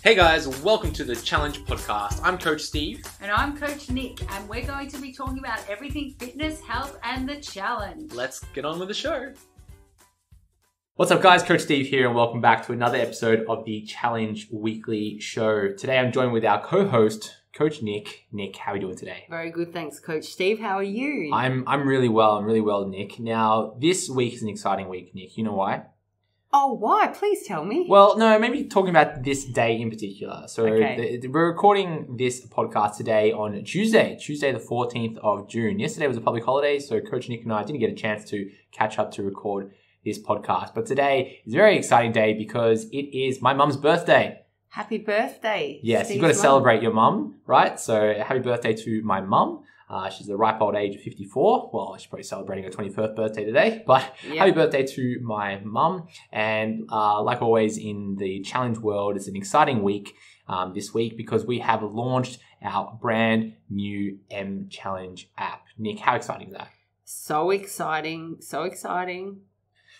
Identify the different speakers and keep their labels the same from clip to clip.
Speaker 1: Hey guys, welcome to the Challenge Podcast. I'm Coach Steve.
Speaker 2: And I'm Coach Nick, and we're going to be talking about everything fitness, health, and the challenge.
Speaker 1: Let's get on with the show.
Speaker 3: What's up guys, Coach Steve here and welcome back to another episode of the Challenge Weekly Show. Today I'm joined with our co-host, Coach Nick. Nick, how are we doing today?
Speaker 2: Very good, thanks Coach Steve. How are you?
Speaker 3: I'm really well, Nick. Now, this week is an exciting week, Nick. You know why?
Speaker 2: Oh, why? Please tell me.
Speaker 3: Well, no, maybe talking about this day in particular. So we're recording this podcast today on Tuesday the 14th of June. Yesterday was a public holiday, so Coach Nick and I didn't get a chance to catch up to record this podcast. But today is a very exciting day because it is my mum's birthday.
Speaker 2: Happy birthday.
Speaker 3: Yes,
Speaker 2: Steve's
Speaker 3: you've got to
Speaker 2: mum.
Speaker 3: Celebrate your mum, right? So happy birthday to my mum. She's the ripe old age of 54. Well, she's probably celebrating her 21st birthday today, but happy birthday to my mum. And like always in the challenge world, it's an exciting week this week because we have launched our brand new M Challenge app. Nick, how exciting is that?
Speaker 2: So exciting.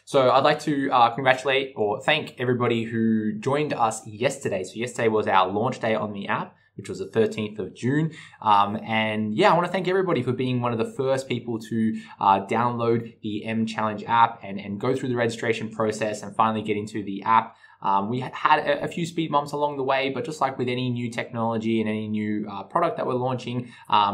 Speaker 3: So I'd like to congratulate or thank everybody who joined us yesterday. So yesterday was our launch day on the app, which was the 13th of June. And yeah, I want to thank everybody for being one of the first people to download the M Challenge app and go through the registration process and finally get into the app. We had a few speed bumps along the way, but just like with any new technology and any new product that we're launching,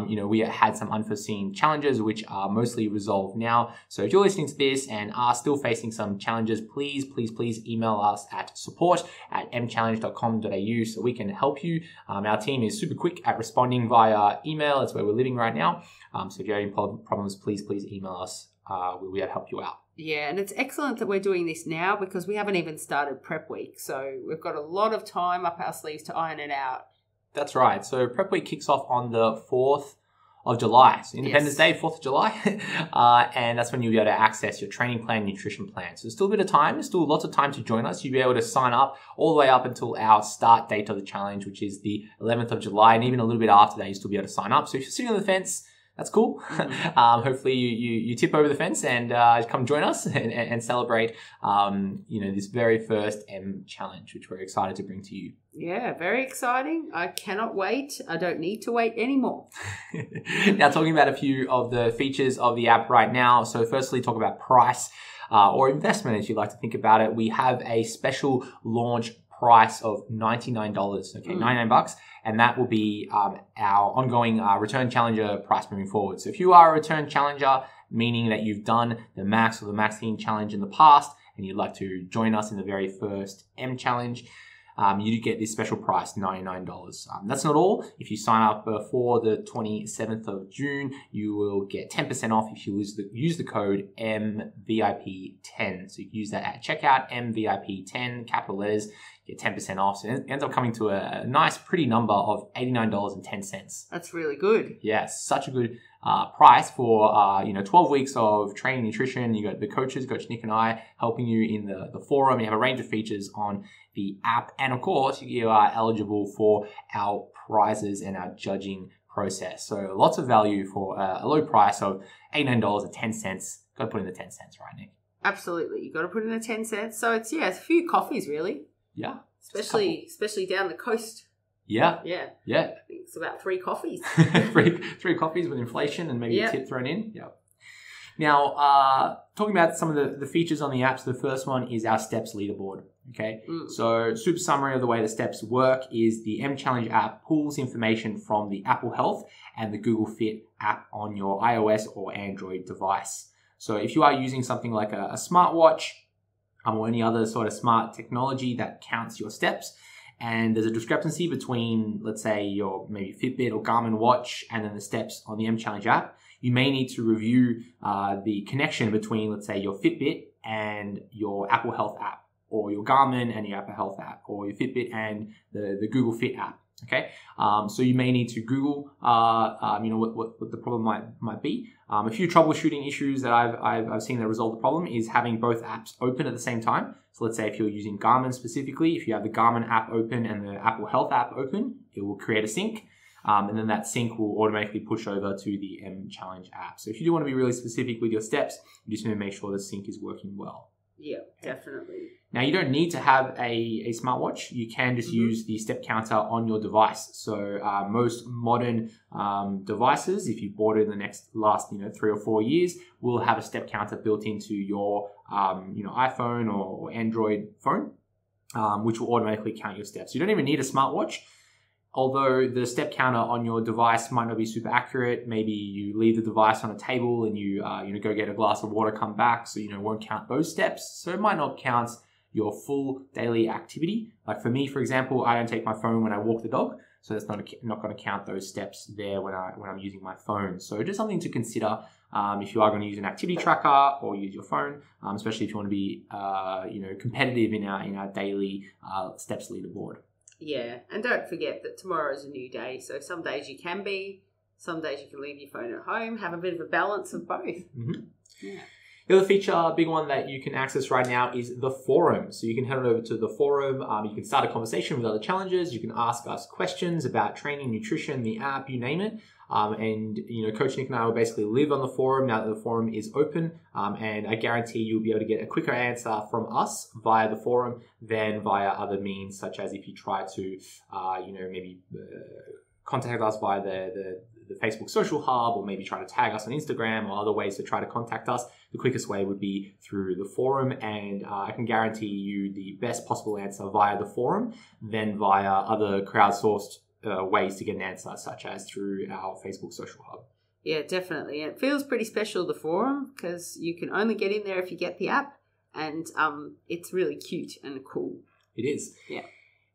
Speaker 3: we had some unforeseen challenges which are mostly resolved now. So if you're listening to this and are still facing some challenges, please email us at support@mchallenge.com.au so we can help you. Our team is super quick at responding via email. That's where we're living right now. So if you have any problems, please email us. We'll be able to help you out.
Speaker 2: Yeah, and it's excellent that we're doing this now because we haven't even started prep week. So we've got a lot of time up our sleeves to iron it out.
Speaker 3: That's right. So prep week kicks off on the 4th of July. So Independence Day, 4th of July. And that's when you'll be able to access your training plan, nutrition plan. So there's still a bit of time. There's still lots of time to join us. You'll be able to sign up all the way up until our start date of the challenge, which is the 11th of July. And even a little bit after that, you'll still be able to sign up. So if you're sitting on the fence, that's cool. Hopefully you tip over the fence and come join us and celebrate this very first M Challenge, which we're excited to bring to you.
Speaker 2: Yeah, very exciting. I cannot wait. I don't need to wait anymore.
Speaker 3: Now, talking about a few of the features of the app right now. So firstly, talk about price or investment, as you like to think about it. We have a special launch price of $99, $99, and that will be our ongoing return challenger price moving forward. So if you are a return challenger, meaning that you've done the max or the maxing challenge in the past and you'd like to join us in the very first M challenge, you do get this special price, $99. That's not all. If you sign up before the 27th of June, you will get 10% off if you use the code MVIP10. So you can use that at checkout, MVIP10, capital letters, get 10% off. So it ends up coming to a nice, pretty number of $89.10.
Speaker 2: That's really good.
Speaker 3: Yeah, such a good price for 12 weeks of training nutrition. You got the coaches, Coach Nick and I, helping you in the forum. You have a range of features on the app, and of course, you are eligible for our prizes and our judging process. So lots of value for a low price of $89.10. Got to put in the 10 cents, right, Nick?
Speaker 2: Absolutely, you got to put in the 10 cents. So it's a few coffees really.
Speaker 3: Yeah,
Speaker 2: especially down the coast.
Speaker 3: Yeah.
Speaker 2: I think it's about 3 coffees.
Speaker 3: three coffees with inflation and maybe a tip thrown in. Yeah. Now, talking about some of the features on the app, so the first one is our steps leaderboard. Okay. So super summary of the way the steps work is the M Challenge app pulls information from the Apple Health and the Google Fit app on your iOS or Android device. So if you are using something like a smartwatch or any other sort of smart technology that counts your steps, and there's a discrepancy between, let's say, your maybe Fitbit or Garmin watch and then the steps on the M Challenge app, you may need to review the connection between, let's say, your Fitbit and your Apple Health app, or your Garmin and your Apple Health app, or your Fitbit and the Google Fit app. Okay, so you may need to Google, what the problem might be. A few troubleshooting issues that I've seen that resolve the problem is having both apps open at the same time. So let's say if you're using Garmin specifically, if you have the Garmin app open and the Apple Health app open, it will create a sync. And then that sync will automatically push over to the M Challenge app. So if you do want to be really specific with your steps, you just need to make sure the sync is working well.
Speaker 2: Yeah, definitely.
Speaker 3: Now, you don't need to have a smartwatch. You can just use the step counter on your device. So most modern devices, if you bought it in the last 3 or 4 years, will have a step counter built into your iPhone or Android phone, which will automatically count your steps. You don't even need a smartwatch. Although the step counter on your device might not be super accurate, maybe you leave the device on a table and you go get a glass of water, come back, so it won't count those steps. So it might not count your full daily activity. Like for me, for example, I don't take my phone when I walk the dog, so that's not going to count those steps there when I'm using my phone. So just something to consider if you are going to use an activity tracker or use your phone, especially if you want to be competitive in our daily steps leaderboard.
Speaker 2: Yeah, and don't forget that tomorrow is a new day. So some days you can be, some days you can leave your phone at home, have a bit of a balance of both.
Speaker 3: Mm-hmm.
Speaker 2: Yeah.
Speaker 3: The other feature, big one that you can access right now is the forum. So you can head on over to the forum. You can start a conversation with other challengers. You can ask us questions about training, nutrition, the app, you name it. Coach Nick and I will basically live on the forum now that the forum is open. And I guarantee you'll be able to get a quicker answer from us via the forum than via other means, such as if you try to, contact us via the Facebook social hub, or maybe try to tag us on Instagram, or other ways to try to contact us. The quickest way would be through the forum, and I can guarantee you the best possible answer via the forum than via other crowdsourced ways to get an answer, such as through our Facebook social hub.
Speaker 2: Yeah, definitely. It feels pretty special, the forum, because you can only get in there if you get the app, and it's really cute and cool.
Speaker 3: It is.
Speaker 2: Yeah.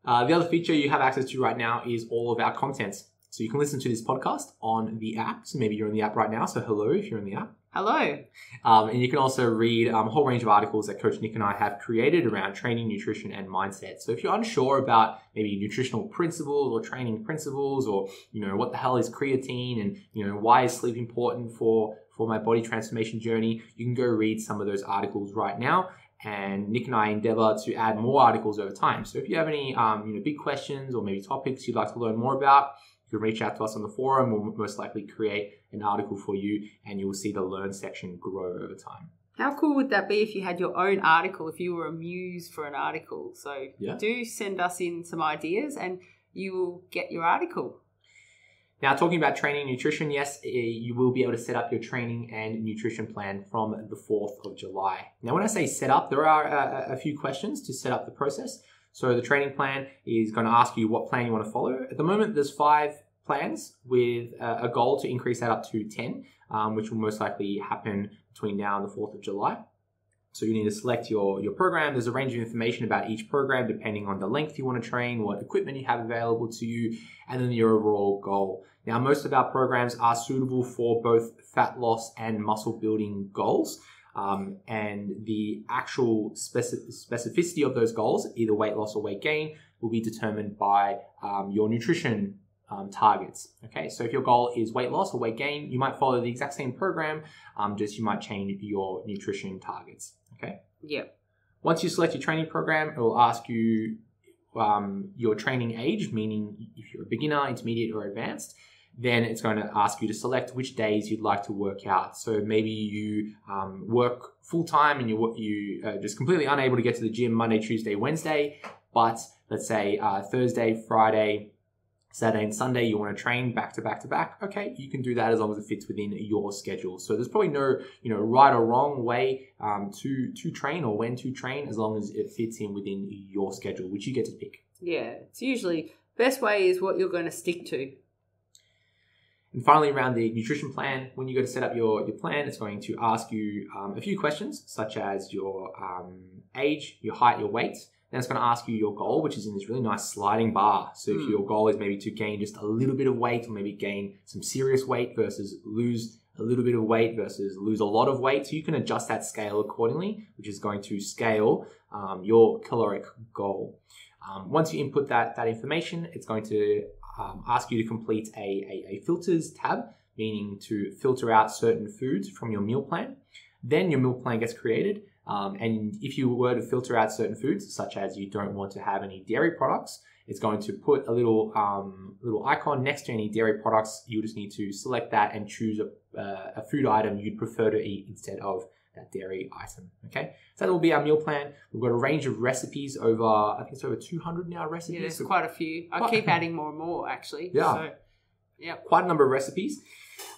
Speaker 3: The other feature you have access to right now is all of our contents. So you can listen to this podcast on the app. So maybe you're in the app right now. So hello if you're in the app.
Speaker 2: Hello.
Speaker 3: And you can also read a whole range of articles that Coach Nick and I have created around training, nutrition, and mindset. So if you're unsure about maybe nutritional principles or training principles, or what the hell is creatine, and why is sleep important for my body transformation journey, you can go read some of those articles right now. And Nick and I endeavor to add more articles over time. So if you have any big questions or maybe topics you'd like to learn more about, you can reach out to us on the forum. We'll most likely create an article for you, and you'll see the learn section grow over time.
Speaker 2: How cool would that be if you had your own article, if you were a muse for an article? So do send us in some ideas and you will get your article.
Speaker 3: Now, talking about training and nutrition, yes, you will be able to set up your training and nutrition plan from the 4th of July. Now, when I say set up, there are a few questions to set up the process. So the training plan is going to ask you what plan you want to follow. At the moment, there's 5 plans with a goal to increase that up to 10, which will most likely happen between now and the 4th of July. So you need to select your program. There's a range of information about each program depending on the length you want to train, what equipment you have available to you, and then your overall goal. Now, most of our programs are suitable for both fat loss and muscle building goals. And the actual specificity of those goals, either weight loss or weight gain, will be determined by your nutrition targets. Okay, so if your goal is weight loss or weight gain, you might follow the exact same program, just you might change your nutrition targets. Okay.
Speaker 2: Yep.
Speaker 3: Once you select your training program, it will ask you your training age, meaning if you're a beginner, intermediate, or advanced. Then it's going to ask you to select which days you'd like to work out. So maybe you work full-time and you just completely unable to get to the gym Monday, Tuesday, Wednesday, but let's say Thursday, Friday, Saturday, and Sunday you want to train back to back to back. Okay, you can do that as long as it fits within your schedule. So there's probably no right or wrong way to train or when to train, as long as it fits in within your schedule, which you get to pick.
Speaker 2: Yeah, it's usually best way is what you're going to stick to.
Speaker 3: And finally, around the nutrition plan, when you go to set up your plan, it's going to ask you a few questions, such as your age, your height, your weight. Then it's going to ask you your goal, which is in this really nice sliding bar. So if your goal is maybe to gain just a little bit of weight, or maybe gain some serious weight versus lose a little bit of weight versus lose a lot of weight, so you can adjust that scale accordingly, which is going to scale your caloric goal. Once you input that information, it's going to ask you to complete a filters tab, meaning to filter out certain foods from your meal plan. Then your meal plan gets created. And if you were to filter out certain foods, such as you don't want to have any dairy products, it's going to put a little icon next to any dairy products. You just need to select that and choose a food item you'd prefer to eat instead of that dairy item. Okay, so that will be our meal plan. We've got a range of recipes over, I think it's over 200 now recipes.
Speaker 2: Yeah, there's quite a few. I keep adding more and more actually.
Speaker 3: Yeah.
Speaker 2: So, yeah.
Speaker 3: Quite a number of recipes.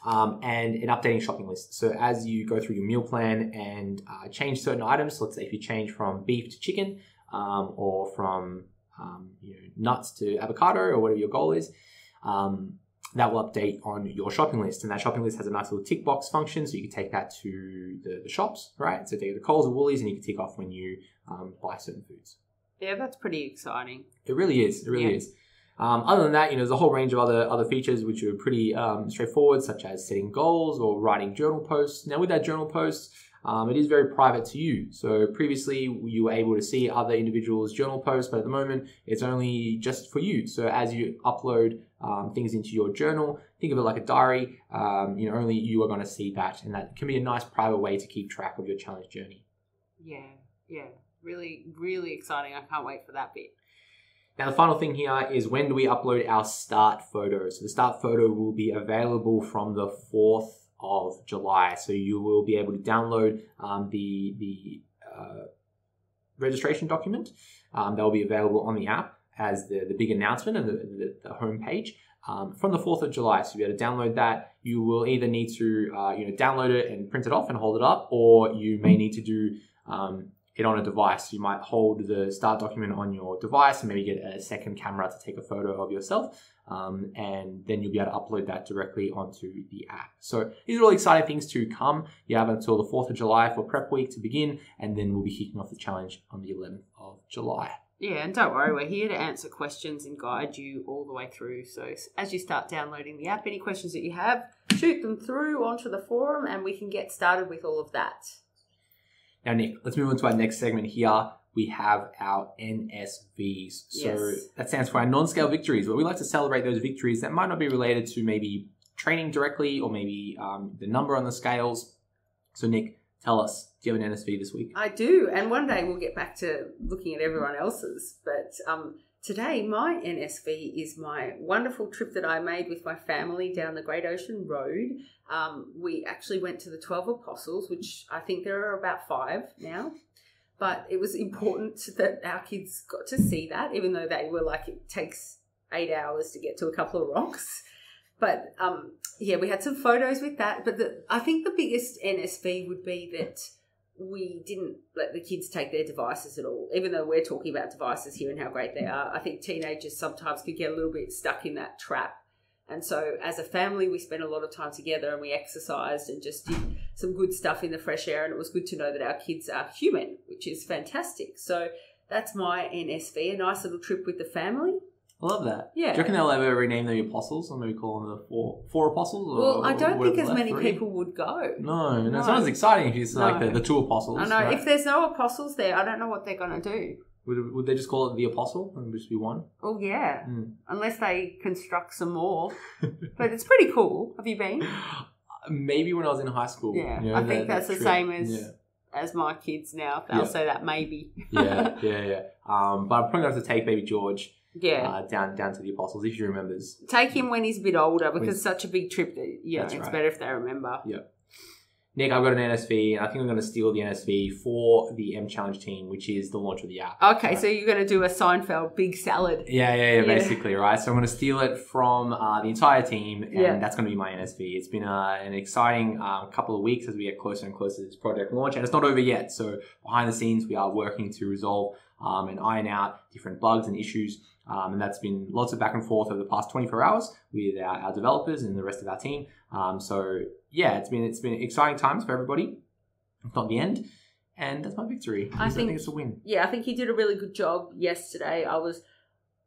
Speaker 3: And an updating shopping list. So as you go through your meal plan and change certain items, let's say if you change from beef to chicken, or from nuts to avocado, or whatever your goal is, that will update on your shopping list. And that shopping list has a nice little tick box function, so you can take that to the shops, right? So take it to Coles or Woolies, and you can tick off when you buy certain foods.
Speaker 2: Yeah, that's pretty exciting.
Speaker 3: It really is. It really is. Other than that, there's a whole range of other features which are pretty straightforward, such as setting goals or writing journal posts. Now, with that journal post, it is very private to you. So previously, you were able to see other individuals' journal posts, but at the moment, it's only just for you. So as you upload things into your journal, think of it like a diary. Only you are going to see that, and that can be a nice private way to keep track of your challenge journey.
Speaker 2: Yeah, really, really exciting. I can't wait for that bit.
Speaker 3: Now, the final thing here is, when do we upload our start photo? So the start photo will be available from the 4th of July. So you will be able to download the registration document. That will be available on the app as the big announcement and the homepage from the 4th of July. So you'll be able to download that. You will either need to download it and print it off and hold it up, or you may need to do it on a device. You might hold the start document on your device and maybe get a second camera to take a photo of yourself. And then you'll be able to upload that directly onto the app. So these are all exciting things to come. You have until the 4th of July for prep week to begin, and then we'll be kicking off the challenge on the 11th of July.
Speaker 2: Yeah, and don't worry, we're here to answer questions and guide you all the way through. So as you start downloading the app, any questions that you have, shoot them through onto the forum and we can get started with all of that.
Speaker 3: Now, Nick, let's move on to our next segment here. We have our NSVs. So that stands for our non-scale victories, where we like to celebrate those victories that might not be related to maybe training directly or maybe the number on the scales. So, Nick, tell us, do you have an NSV this week?
Speaker 2: I do, and one day we'll get back to looking at everyone else's. But today, my NSV is my wonderful trip that I made with my family down the Great Ocean Road. We actually went to the 12 Apostles, which I think there are about 5 now. But it was important that our kids got to see that, even though they were like, it takes 8 hours to get to a couple of rocks. But we had some photos with that. But I think the biggest NSV would be that we didn't let the kids take their devices at all. Even though we're talking about devices here and how great they are, I think teenagers sometimes could get a little bit stuck in that trap. And so as a family, we spent a lot of time together and we exercised and just did some good stuff in the fresh air. And it was good to know that our kids are human, which is fantastic. So that's my NSV, a nice little trip with the family.
Speaker 3: I love that.
Speaker 2: Yeah.
Speaker 3: Do you reckon they'll ever rename the apostles, or maybe call them the four apostles?
Speaker 2: Well, I don't think as many people would go.
Speaker 3: No. It's not as exciting if it's like the 2 apostles.
Speaker 2: I know.
Speaker 3: Right?
Speaker 2: If there's no apostles there, I don't know what they're going to do.
Speaker 3: Would they just call it the apostle and just be one?
Speaker 2: Oh, yeah. Unless they construct some more. But it's pretty cool. Have you been?
Speaker 3: Maybe when I was in high school.
Speaker 2: Yeah. I think that's the same as my kids now. They'll say that maybe.
Speaker 3: Yeah. But I'm probably going to have to take baby George down to the apostles if he remembers.
Speaker 2: Take him when he's a bit older, because it's such a big trip that it's better if they remember.
Speaker 3: Yeah. Nick, I've got an NSV, and I think I'm going to steal the NSV for the M Challenge team, which is the launch of the app.
Speaker 2: Okay,
Speaker 3: right?
Speaker 2: So you're going to do a Seinfeld big salad.
Speaker 3: Yeah, basically, right? So I'm going to steal it from the entire team, and that's going to be my NSV. It's been an exciting couple of weeks as we get closer and closer to this project launch, and it's not over yet. So behind the scenes, we are working to resolve and iron out different bugs and issues. And that's been lots of back and forth over the past 24 hours with our developers and the rest of our team. It's been exciting times for everybody. It's not the end, and that's my victory. I think it's a win.
Speaker 2: Yeah, I think you did a really good job yesterday. I was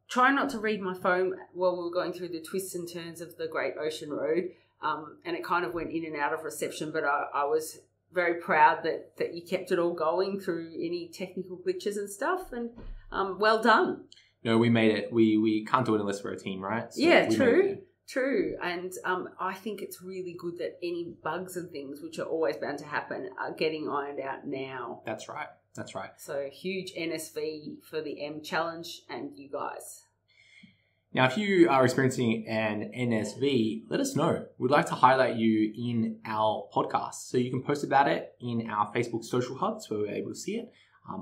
Speaker 2: trying not to read my phone while we were going through the twists and turns of the Great Ocean Road, and it kind of went in and out of reception. But I was very proud that you kept it all going through any technical glitches and stuff, and well done.
Speaker 3: No, we made it. We can't do it unless we're a team, right? So
Speaker 2: yeah, true. And I think it's really good that any bugs and things, which are always bound to happen, are getting ironed out now.
Speaker 3: That's right. So
Speaker 2: huge NSV for the M Challenge and you guys.
Speaker 3: Now, if you are experiencing an NSV, let us know. We'd like to highlight you in our podcast. So you can post about it in our Facebook social hubs where we're able to see it,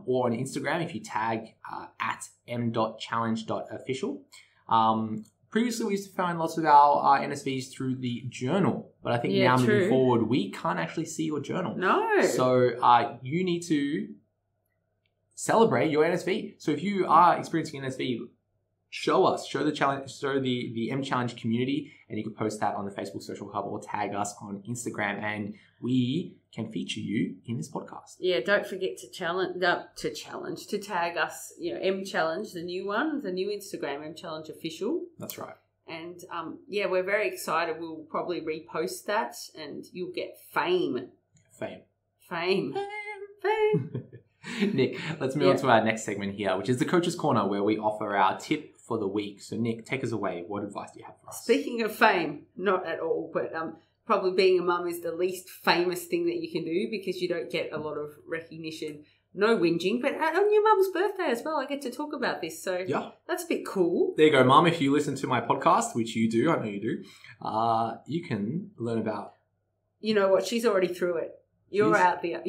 Speaker 3: or on Instagram if you tag at m.challenge.official. Previously, we used to find lots of our NSVs through the journal, but I think now moving forward, we can't actually see your journal.
Speaker 2: No.
Speaker 3: So you need to celebrate your NSV. So if you are experiencing NSV, show the challenge, show the M Challenge community, and you can post that on the Facebook social hub or tag us on Instagram, and we can feature you in this podcast.
Speaker 2: Yeah, don't forget to tag us, M Challenge, the new one, the new Instagram, M Challenge Official. That's right. And we're very excited. We'll probably repost that and you'll get fame.
Speaker 3: Nick, let's move on to our next segment here, which is the Coach's Corner, where we offer our tip for the week. So Nick, take us away. What advice do you have for us?
Speaker 2: Speaking of fame, not at all, but probably being a mum is the least famous thing that you can do because you don't get a lot of recognition. No whinging, but on your mum's birthday as well, I get to talk about this. So that's a bit cool.
Speaker 3: There you go, Mum. If you listen to my podcast, which you do, I know you do, you can learn about...
Speaker 2: You know what? She's already through it. You're out the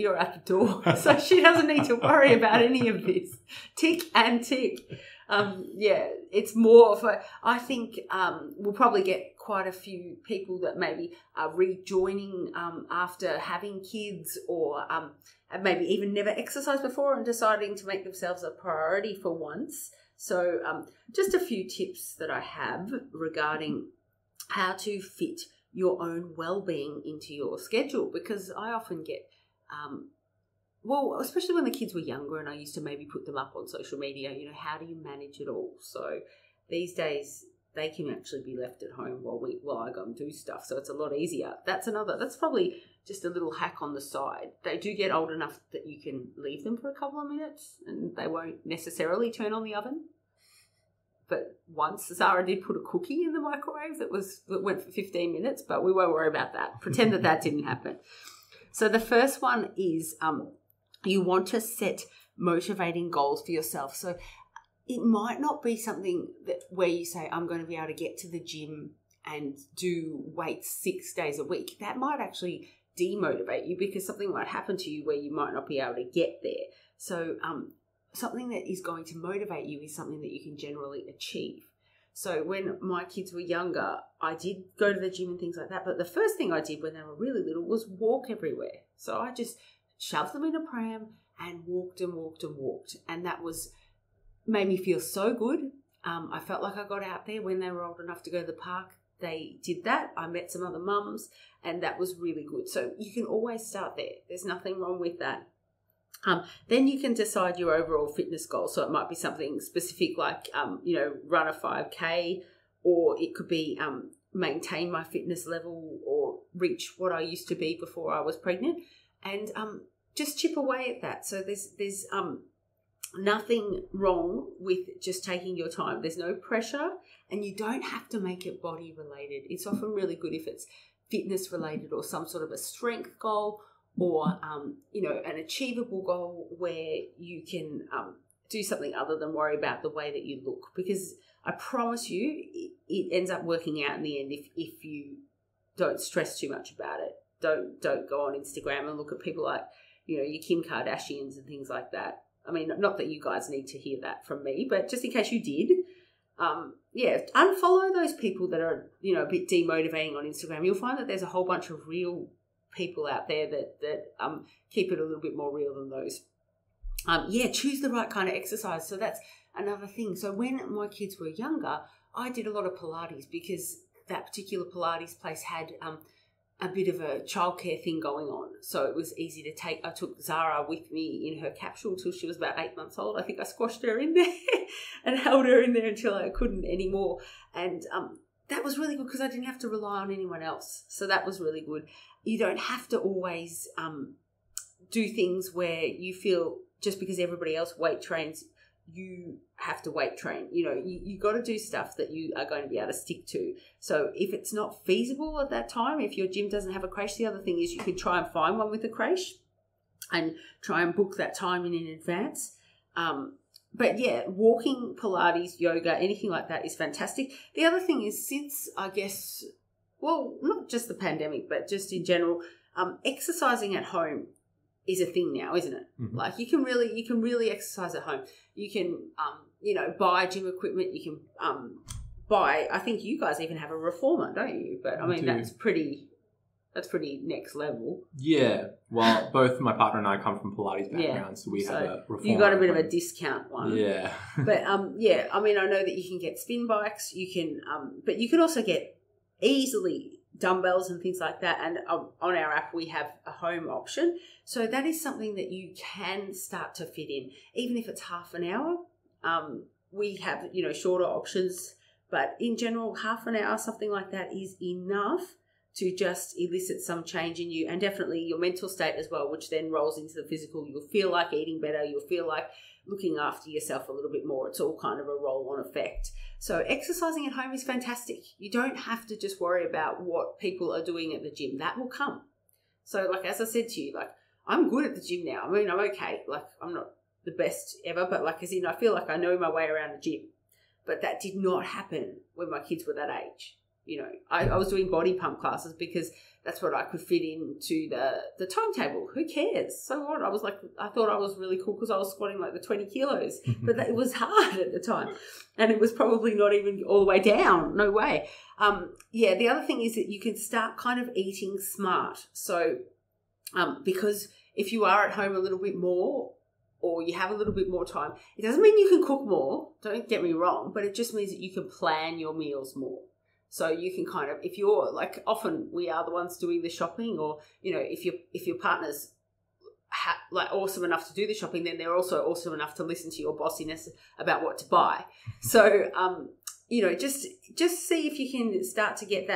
Speaker 2: door. So she doesn't need to worry about any of this. Tick and tick. It's more of I think we'll probably get quite a few people that maybe are rejoining after having kids or maybe even never exercised before and deciding to make themselves a priority for once. So just a few tips that I have regarding how to fit your own well-being into your schedule, because I often get, especially when the kids were younger and I used to maybe put them up on social media, how do you manage it all? So these days they can actually be left at home while I go and do stuff. So it's a lot easier. That's probably just a little hack on the side. They do get old enough that you can leave them for a couple of minutes and they won't necessarily turn on the oven. But once Zara did put a cookie in the microwave that went for 15 minutes, but we won't worry about that. Pretend that didn't happen. So the first one is you want to set motivating goals for yourself. So it might not be something where you say, I'm going to be able to get to the gym and do weights 6 days a week. That might actually demotivate you because something might happen to you where you might not be able to get there. So something that is going to motivate you is something that you can generally achieve. So when my kids were younger, I did go to the gym and things like that. But the first thing I did when they were really little was walk everywhere. So I just shoved them in a pram and walked and walked and walked. And that made me feel so good. I felt like I got out there when they were old enough to go to the park. They did that. I met some other mums and that was really good. So you can always start there. There's nothing wrong with that. Then you can decide your overall fitness goal. So it might be something specific like, run a 5K, or it could be maintain my fitness level or reach what I used to be before I was pregnant, and just chip away at that. So there's nothing wrong with just taking your time. There's no pressure and you don't have to make it body related. It's often really good if it's fitness related or some sort of a strength goal, or, an achievable goal where you can do something other than worry about the way that you look. Because I promise you, it ends up working out in the end if you don't stress too much about it. Don't go on Instagram and look at people like, your Kim Kardashians and things like that. I mean, not that you guys need to hear that from me, but just in case you did, unfollow those people that are, a bit demotivating on Instagram. You'll find that there's a whole bunch of real people out there that keep it a little bit more real than those. Choose the right kind of exercise. So that's another thing. So when my kids were younger, I did a lot of Pilates because that particular Pilates place had a bit of a childcare thing going on. So it was easy to take. I took Zara with me in her capsule till she was about 8 months old. I think I squashed her in there and held her in there until I couldn't anymore. And that was really good because I didn't have to rely on anyone else. So that was really good. You don't have to always do things where you feel just because everybody else weight trains, you have to weight train. You got to do stuff that you are going to be able to stick to. So if it's not feasible at that time, if your gym doesn't have a creche, the other thing is you could try and find one with a creche and try and book that time in advance. but yeah, walking, Pilates, yoga, anything like that is fantastic. The other thing is, since I guess, well, not just the pandemic, but just in general, exercising at home is a thing now, isn't it?
Speaker 3: Mm-hmm.
Speaker 2: Like you can really exercise at home. You can, buy gym equipment. You can buy. I think you guys even have a reformer, don't you? But I mean, that's pretty next level.
Speaker 3: Yeah. Well, both my partner and I come from Pilates backgrounds, so we have a reformer.
Speaker 2: You got a bit of a discount one.
Speaker 3: Yeah.
Speaker 2: But yeah, I mean, I know that you can get spin bikes. You can, but you can also get easily dumbbells and things like that. And on our app, we have a home option. So that is something that you can start to fit in, even if it's half an hour. We have, shorter options, but in general, half an hour, something like that is enough to just elicit some change in you, and definitely your mental state as well, which then rolls into the physical. You'll feel like eating better. You'll feel like looking after yourself a little bit more. It's all kind of a roll-on effect. So exercising at home is fantastic. You don't have to just worry about what people are doing at the gym. That will come. So like, as I said to you, like, I'm good at the gym now. I mean, I'm okay. Like, I'm not the best ever, but like, as in, I feel like I know my way around the gym. But that did not happen when my kids were that age. I was doing body pump classes because that's what I could fit into the timetable. Who cares? So what? I thought I was really cool because I was squatting like the 20 kilos, but it was hard at the time. And it was probably not even all the way down. No way. The other thing is that you can start kind of eating smart. So, because if you are at home a little bit more, or you have a little bit more time, it doesn't mean you can cook more. Don't get me wrong, but it just means that you can plan your meals more. So you can kind of, if you're like, often we are the ones doing the shopping, or, if your partner's like awesome enough to do the shopping, then they're also awesome enough to listen to your bossiness about what to buy. So, just see if you can start to get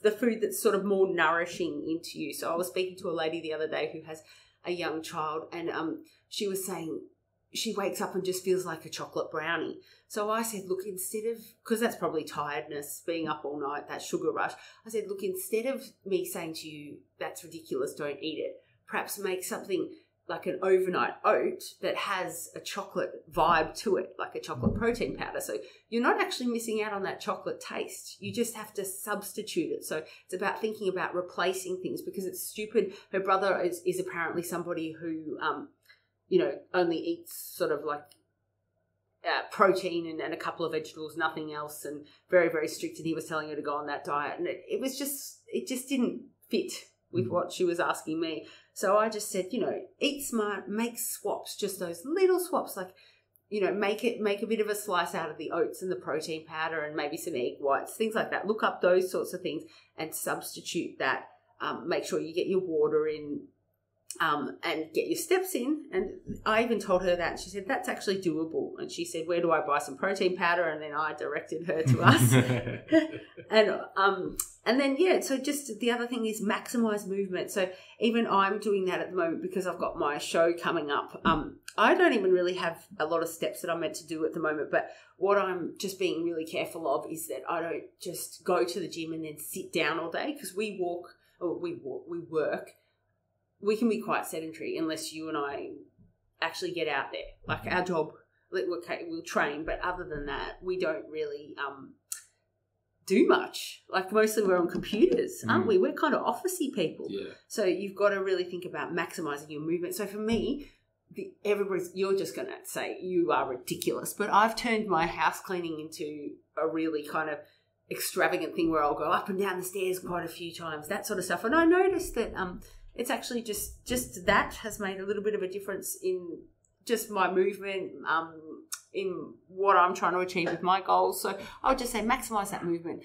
Speaker 2: the food that's sort of more nourishing into you. So I was speaking to a lady the other day who has a young child, and she was saying she wakes up and just feels like a chocolate brownie. So I said, look, instead of, because that's probably tiredness, being up all night, that sugar rush, I said, look, instead of me saying to you, that's ridiculous, don't eat it, perhaps make something like an overnight oat that has a chocolate vibe to it, like a chocolate protein powder. So you're not actually missing out on that chocolate taste. You just have to substitute it. So it's about thinking about replacing things, because it's stupid. Her brother is apparently somebody who, only eats sort of like protein and a couple of vegetables, nothing else, and very, very strict. And he was telling her to go on that diet. And it just didn't fit with what she was asking me. So I just said, eat smart, make swaps, just those little swaps, like, make a bit of a slice out of the oats and the protein powder and maybe some egg whites, things like that. Look up those sorts of things and substitute that. Make sure you get your water in, and get your steps in. And I even told her that, and she said, that's actually doable. And she said, where do I buy some protein powder? And then I directed her to us. And then, so just the other thing is maximize movement. So even I'm doing that at the moment because I've got my show coming up. I don't even really have a lot of steps that I'm meant to do at the moment, but what I'm just being really careful of is that I don't just go to the gym and then sit down all day, because we work. We can be quite sedentary unless you and I actually get out there. Like our job, we'll train, but other than that, we don't really do much. Like mostly we're on computers, aren't we? We're kind of officey people. Yeah. So you've got to really think about maximizing your movement. So for me, you're just going to say you are ridiculous, but I've turned my house cleaning into a really kind of extravagant thing where I'll go up and down the stairs quite a few times, that sort of stuff. And I noticed that it's actually just that has made a little bit of a difference in just my movement, in what I'm trying to achieve with my goals. So I would just say maximize that movement.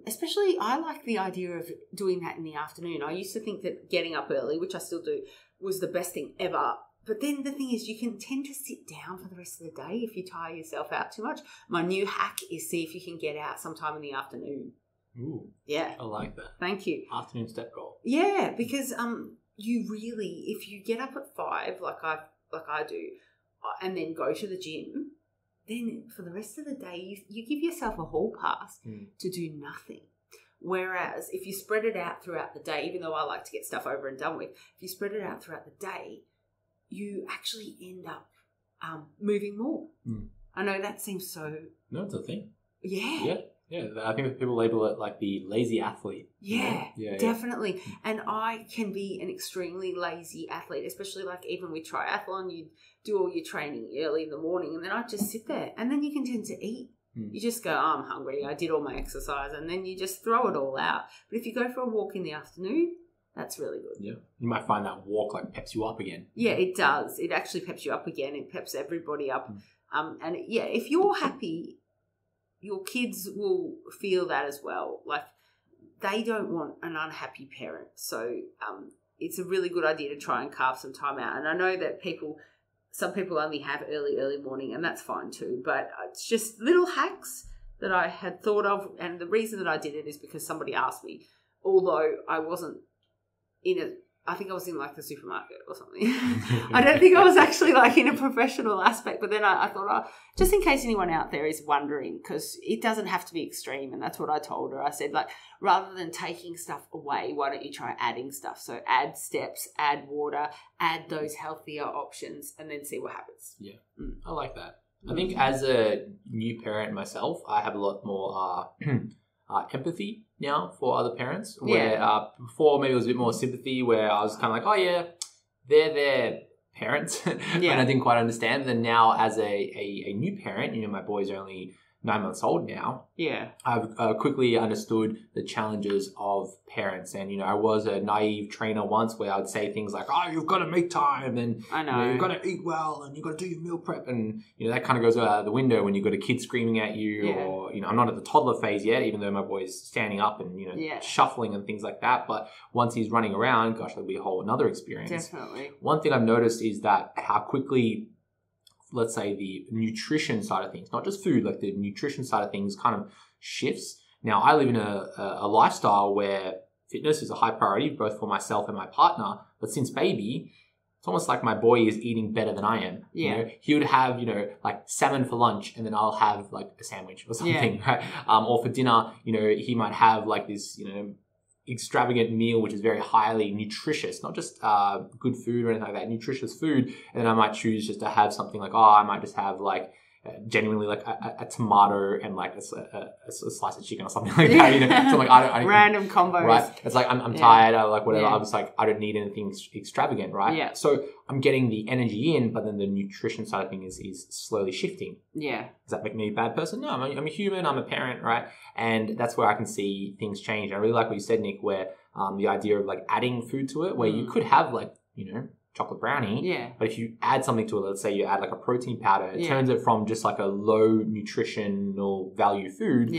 Speaker 2: Especially, I like the idea of doing that in the afternoon. I used to think that getting up early, which I still do, was the best thing ever. But then the thing is, you can tend to sit down for the rest of the day if you tire yourself out too much. My new hack is see if you can get out sometime in the afternoon.
Speaker 3: Ooh,
Speaker 2: yeah,
Speaker 3: I like that.
Speaker 2: Thank you.
Speaker 3: Afternoon step goal.
Speaker 2: Yeah, because you really, if you get up at 5 like I do, and then go to the gym, then for the rest of the day you give yourself a hall pass to do nothing. Whereas if you spread it out throughout the day, even though I like to get stuff over and done with, if you spread it out throughout the day, you actually end up moving more. I know that seems so...
Speaker 3: No, it's a thing.
Speaker 2: Yeah.
Speaker 3: Yeah, I think people label it like the lazy athlete.
Speaker 2: Yeah, definitely. And I can be an extremely lazy athlete, especially like even with triathlon, you do all your training early in the morning and then I just sit there and then you can tend to eat. You just go, oh, I'm hungry, I did all my exercise, and then you just throw it all out. But if you go for a walk in the afternoon, that's really good. Yeah.
Speaker 3: You might find that walk like peps you up again.
Speaker 2: Yeah, it does. It actually peps you up again. It peps everybody up. And yeah, if you're happy, your kids will feel that as well. Like they don't want an unhappy parent. So it's a really good idea to try and carve some time out. And I know that some people only have early morning, and that's fine too. But it's just little hacks that I had thought of. And the reason that I did it is because somebody asked me, although I wasn't I think I was in like the supermarket or something. I don't think I was actually like in a professional aspect, but then I thought, just in case anyone out there is wondering, because it doesn't have to be extreme, and that's what I told her. I said, like, rather than taking stuff away, why don't you try adding stuff? So add steps, add water, add those healthier options, and then see what happens.
Speaker 3: Yeah, I like that. I think as a new parent myself, I have a lot more empathy now for other parents, where before maybe it was a bit more sympathy, where I was kind of like, oh yeah, they're their parents, and I didn't quite understand. Then now as a new parent, my boys are only 9 months old now. Yeah, I've quickly understood the challenges of parents, and I was a naive trainer once where I would say things like, "Oh, you've got to make time, and you've got to eat well, and you've got to do your meal prep," and that kind of goes out the window when you've got a kid screaming at you, or I'm not at the toddler phase yet, even though my boy's standing up and shuffling and things like that. But once he's running around, gosh, that'll be a whole another experience. Definitely. One thing I've noticed is that how quickly, let's say, the nutrition side of things, not just food, like the nutrition side of things kind of shifts. Now, I live in a lifestyle where fitness is a high priority, both for myself and my partner. But since baby, it's almost like my boy is eating better than I am. Yeah. He would have, like salmon for lunch, and then I'll have like a sandwich or something, right? Or for dinner, he might have like this, extravagant meal, which is very highly nutritious, not just good food or anything like that, nutritious food. And then I might choose just to have something like, I might just have like genuinely like a tomato and like a slice of chicken or something like that. So like I don't
Speaker 2: random combos,
Speaker 3: right? It's like I'm tired, I like whatever. I was like, I don't need anything extravagant, right? Yeah. So I'm getting the energy in, but then the nutrition side of things is slowly shifting. Yeah. Does that make me a bad person? No, I'm a human. I'm a parent, right? And that's where I can see things change. I really like what you said, Nick, where the idea of like adding food to it, where you could have like chocolate brownie. Yeah. But if you add something to it, let's say you add like a protein powder, it turns it from just like a low nutritional value food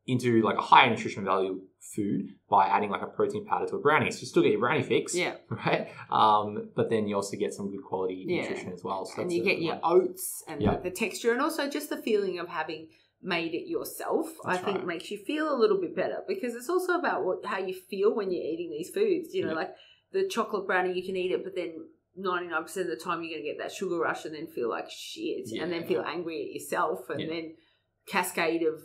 Speaker 3: into like a higher nutrition value food by adding like a protein powder to a brownie. So you still get your brownie fix, right? But then you also get some good quality nutrition as well. So
Speaker 2: and you get your oats and the texture, and also just the feeling of having made it yourself. I think makes you feel a little bit better, because it's also about how you feel when you're eating these foods. Like the chocolate brownie, you can eat it, but then 99% of the time you're going to get that sugar rush and then feel like shit and then feel angry at yourself, and then cascade of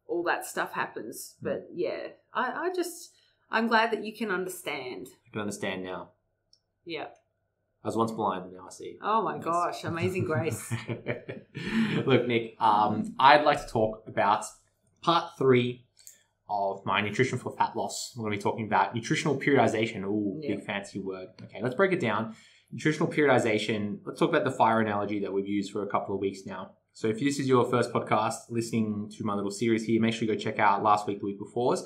Speaker 2: all that stuff happens. But I'm glad that you can understand.
Speaker 3: I can understand now.
Speaker 2: Yeah.
Speaker 3: I was once blind, but now I see.
Speaker 2: Oh my gosh, amazing grace.
Speaker 3: Look, Nick, I'd like to talk about part 3 of my nutrition for fat loss. We're going to be talking about nutritional periodization. Ooh, big fancy word. Okay, let's break it down. Nutritional periodization. Let's talk about the fire analogy that we've used for a couple of weeks now. So if this is your first podcast listening to my little series here, make sure you go check out last week, the week before's,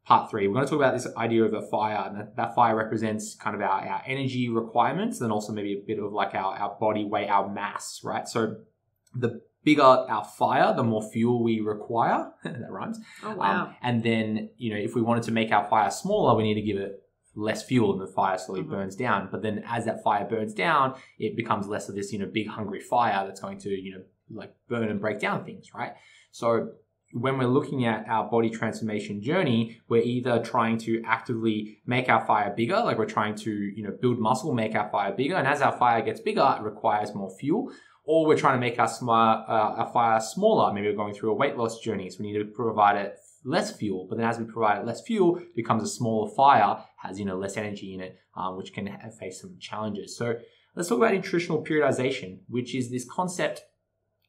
Speaker 3: part 3. We're going to talk about this idea of a fire, and that fire represents kind of our energy requirements, and then also maybe a bit of like our body weight, our mass, right? So the bigger our fire, the more fuel we require. That rhymes.
Speaker 2: Oh, wow.
Speaker 3: And then, if we wanted to make our fire smaller, we need to give it less fuel, and the fire slowly burns down. But then as that fire burns down, it becomes less of this, big hungry fire that's going to, like burn and break down things, right? So when we're looking at our body transformation journey, we're either trying to actively make our fire bigger, like we're trying to, build muscle, make our fire bigger. And as our fire gets bigger, it requires more fuel. Or we're trying to make our fire smaller. Maybe we're going through a weight loss journey, so we need to provide it less fuel. But then as we provide it less fuel, it becomes a smaller fire, has less energy in it, which can face some challenges. So Let's talk about nutritional periodization, which is this concept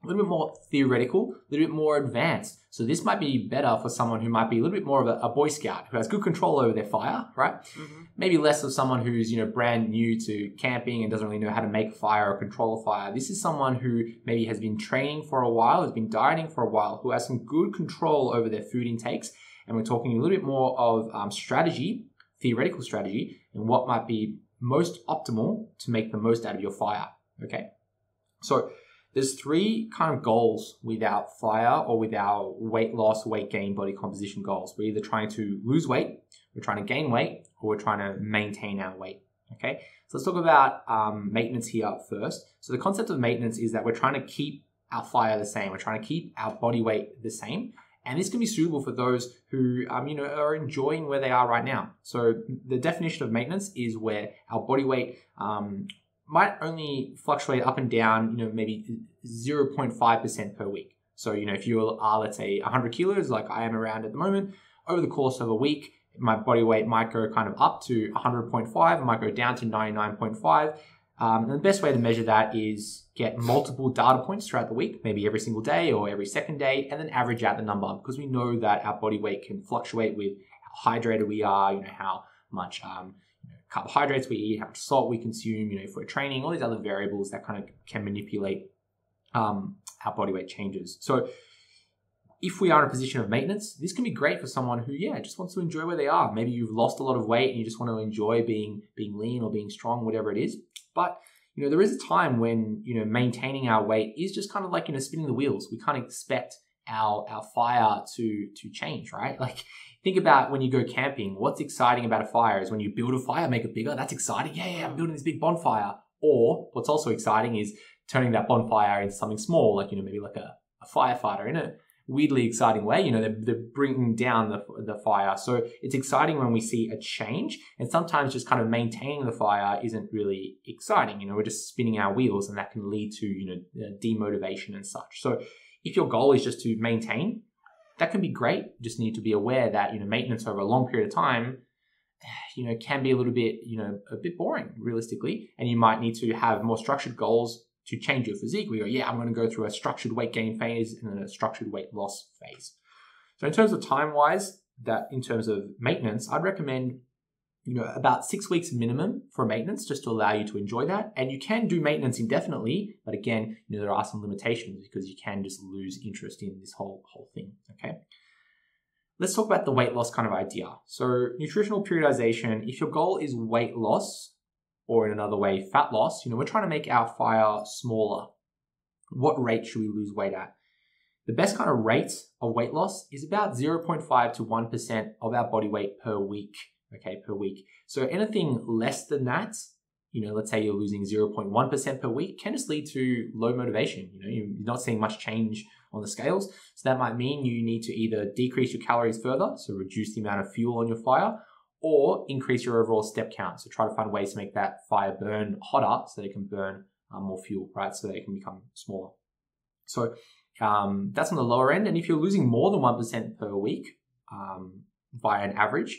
Speaker 3: a little bit more theoretical, a little bit more advanced. So this might be better for someone who might be a little bit more of a Boy Scout, who has good control over their fire, right? Mm-hmm. Maybe less of someone who's, brand new to camping and doesn't really know how to make fire or control a fire. This is someone who maybe has been training for a while, has been dieting for a while, who has some good control over their food intakes. And we're talking a little bit more of strategy, theoretical strategy, and what might be most optimal to make the most out of your fire, okay? So there's three kind of goals with our fire or with our weight loss, weight gain, body composition goals. We're either trying to lose weight, we're trying to gain weight, or we're trying to maintain our weight, okay? So let's talk about maintenance here first. So the concept of maintenance is that we're trying to keep our fire the same. We're trying to keep our body weight the same. And this can be suitable for those who, are enjoying where they are right now. So the definition of maintenance is where our body weight might only fluctuate up and down, maybe 0.5% per week. So, if you are, let's say, 100 kilos, like I am around at the moment, over the course of a week, my body weight might go kind of up to 100.5, it might go down to 99.5. And the best way to measure that is get multiple data points throughout the week, maybe every single day or every second day, and then average out the number, because we know that our body weight can fluctuate with how hydrated we are, how much carbohydrates we eat, how much salt we consume, if we're training, all these other variables that kind of can manipulate our body weight changes. So if we are in a position of maintenance, this can be great for someone who, just wants to enjoy where they are. Maybe you've lost a lot of weight and you just want to enjoy being lean or being strong, whatever it is. But, there is a time when, maintaining our weight is just kind of like, spinning the wheels. We can't expect our fire to change, right? Like, think about when you go camping, what's exciting about a fire is when you build a fire, make it bigger. That's exciting. Yeah, I'm building this big bonfire. Or what's also exciting is turning that bonfire into something small, like, maybe like a firefighter in a weirdly exciting way. They're bringing down the fire. So it's exciting when we see a change, and sometimes just kind of maintaining the fire isn't really exciting. We're just spinning our wheels, and that can lead to, demotivation and such. So if your goal is just to maintain, that can be great. You just need to be aware that, maintenance over a long period of time, can be a little bit, a bit boring realistically. And you might need to have more structured goals to change your physique. We go, I'm going to go through a structured weight gain phase and then a structured weight loss phase. So in terms of time-wise, that in terms of maintenance, I'd recommend, about 6 weeks minimum for maintenance, just to allow you to enjoy that. And you can do maintenance indefinitely, but again, there are some limitations because you can just lose interest in this whole thing, okay? Let's talk about the weight loss kind of idea. So nutritional periodization, if your goal is weight loss, or in another way, fat loss, we're trying to make our fire smaller. What rate should we lose weight at? The best kind of rate of weight loss is about 0.5 to 1% of our body weight per week, okay, per week. So anything less than that, let's say you're losing 0.1% per week, can just lead to low motivation. You're not seeing much change on the scales. So that might mean you need to either decrease your calories further, so reduce the amount of fuel on your fire, or increase your overall step count. So try to find ways to make that fire burn hotter so that it can burn more fuel, right? So that it can become smaller. So that's on the lower end. And if you're losing more than 1% per week via an average,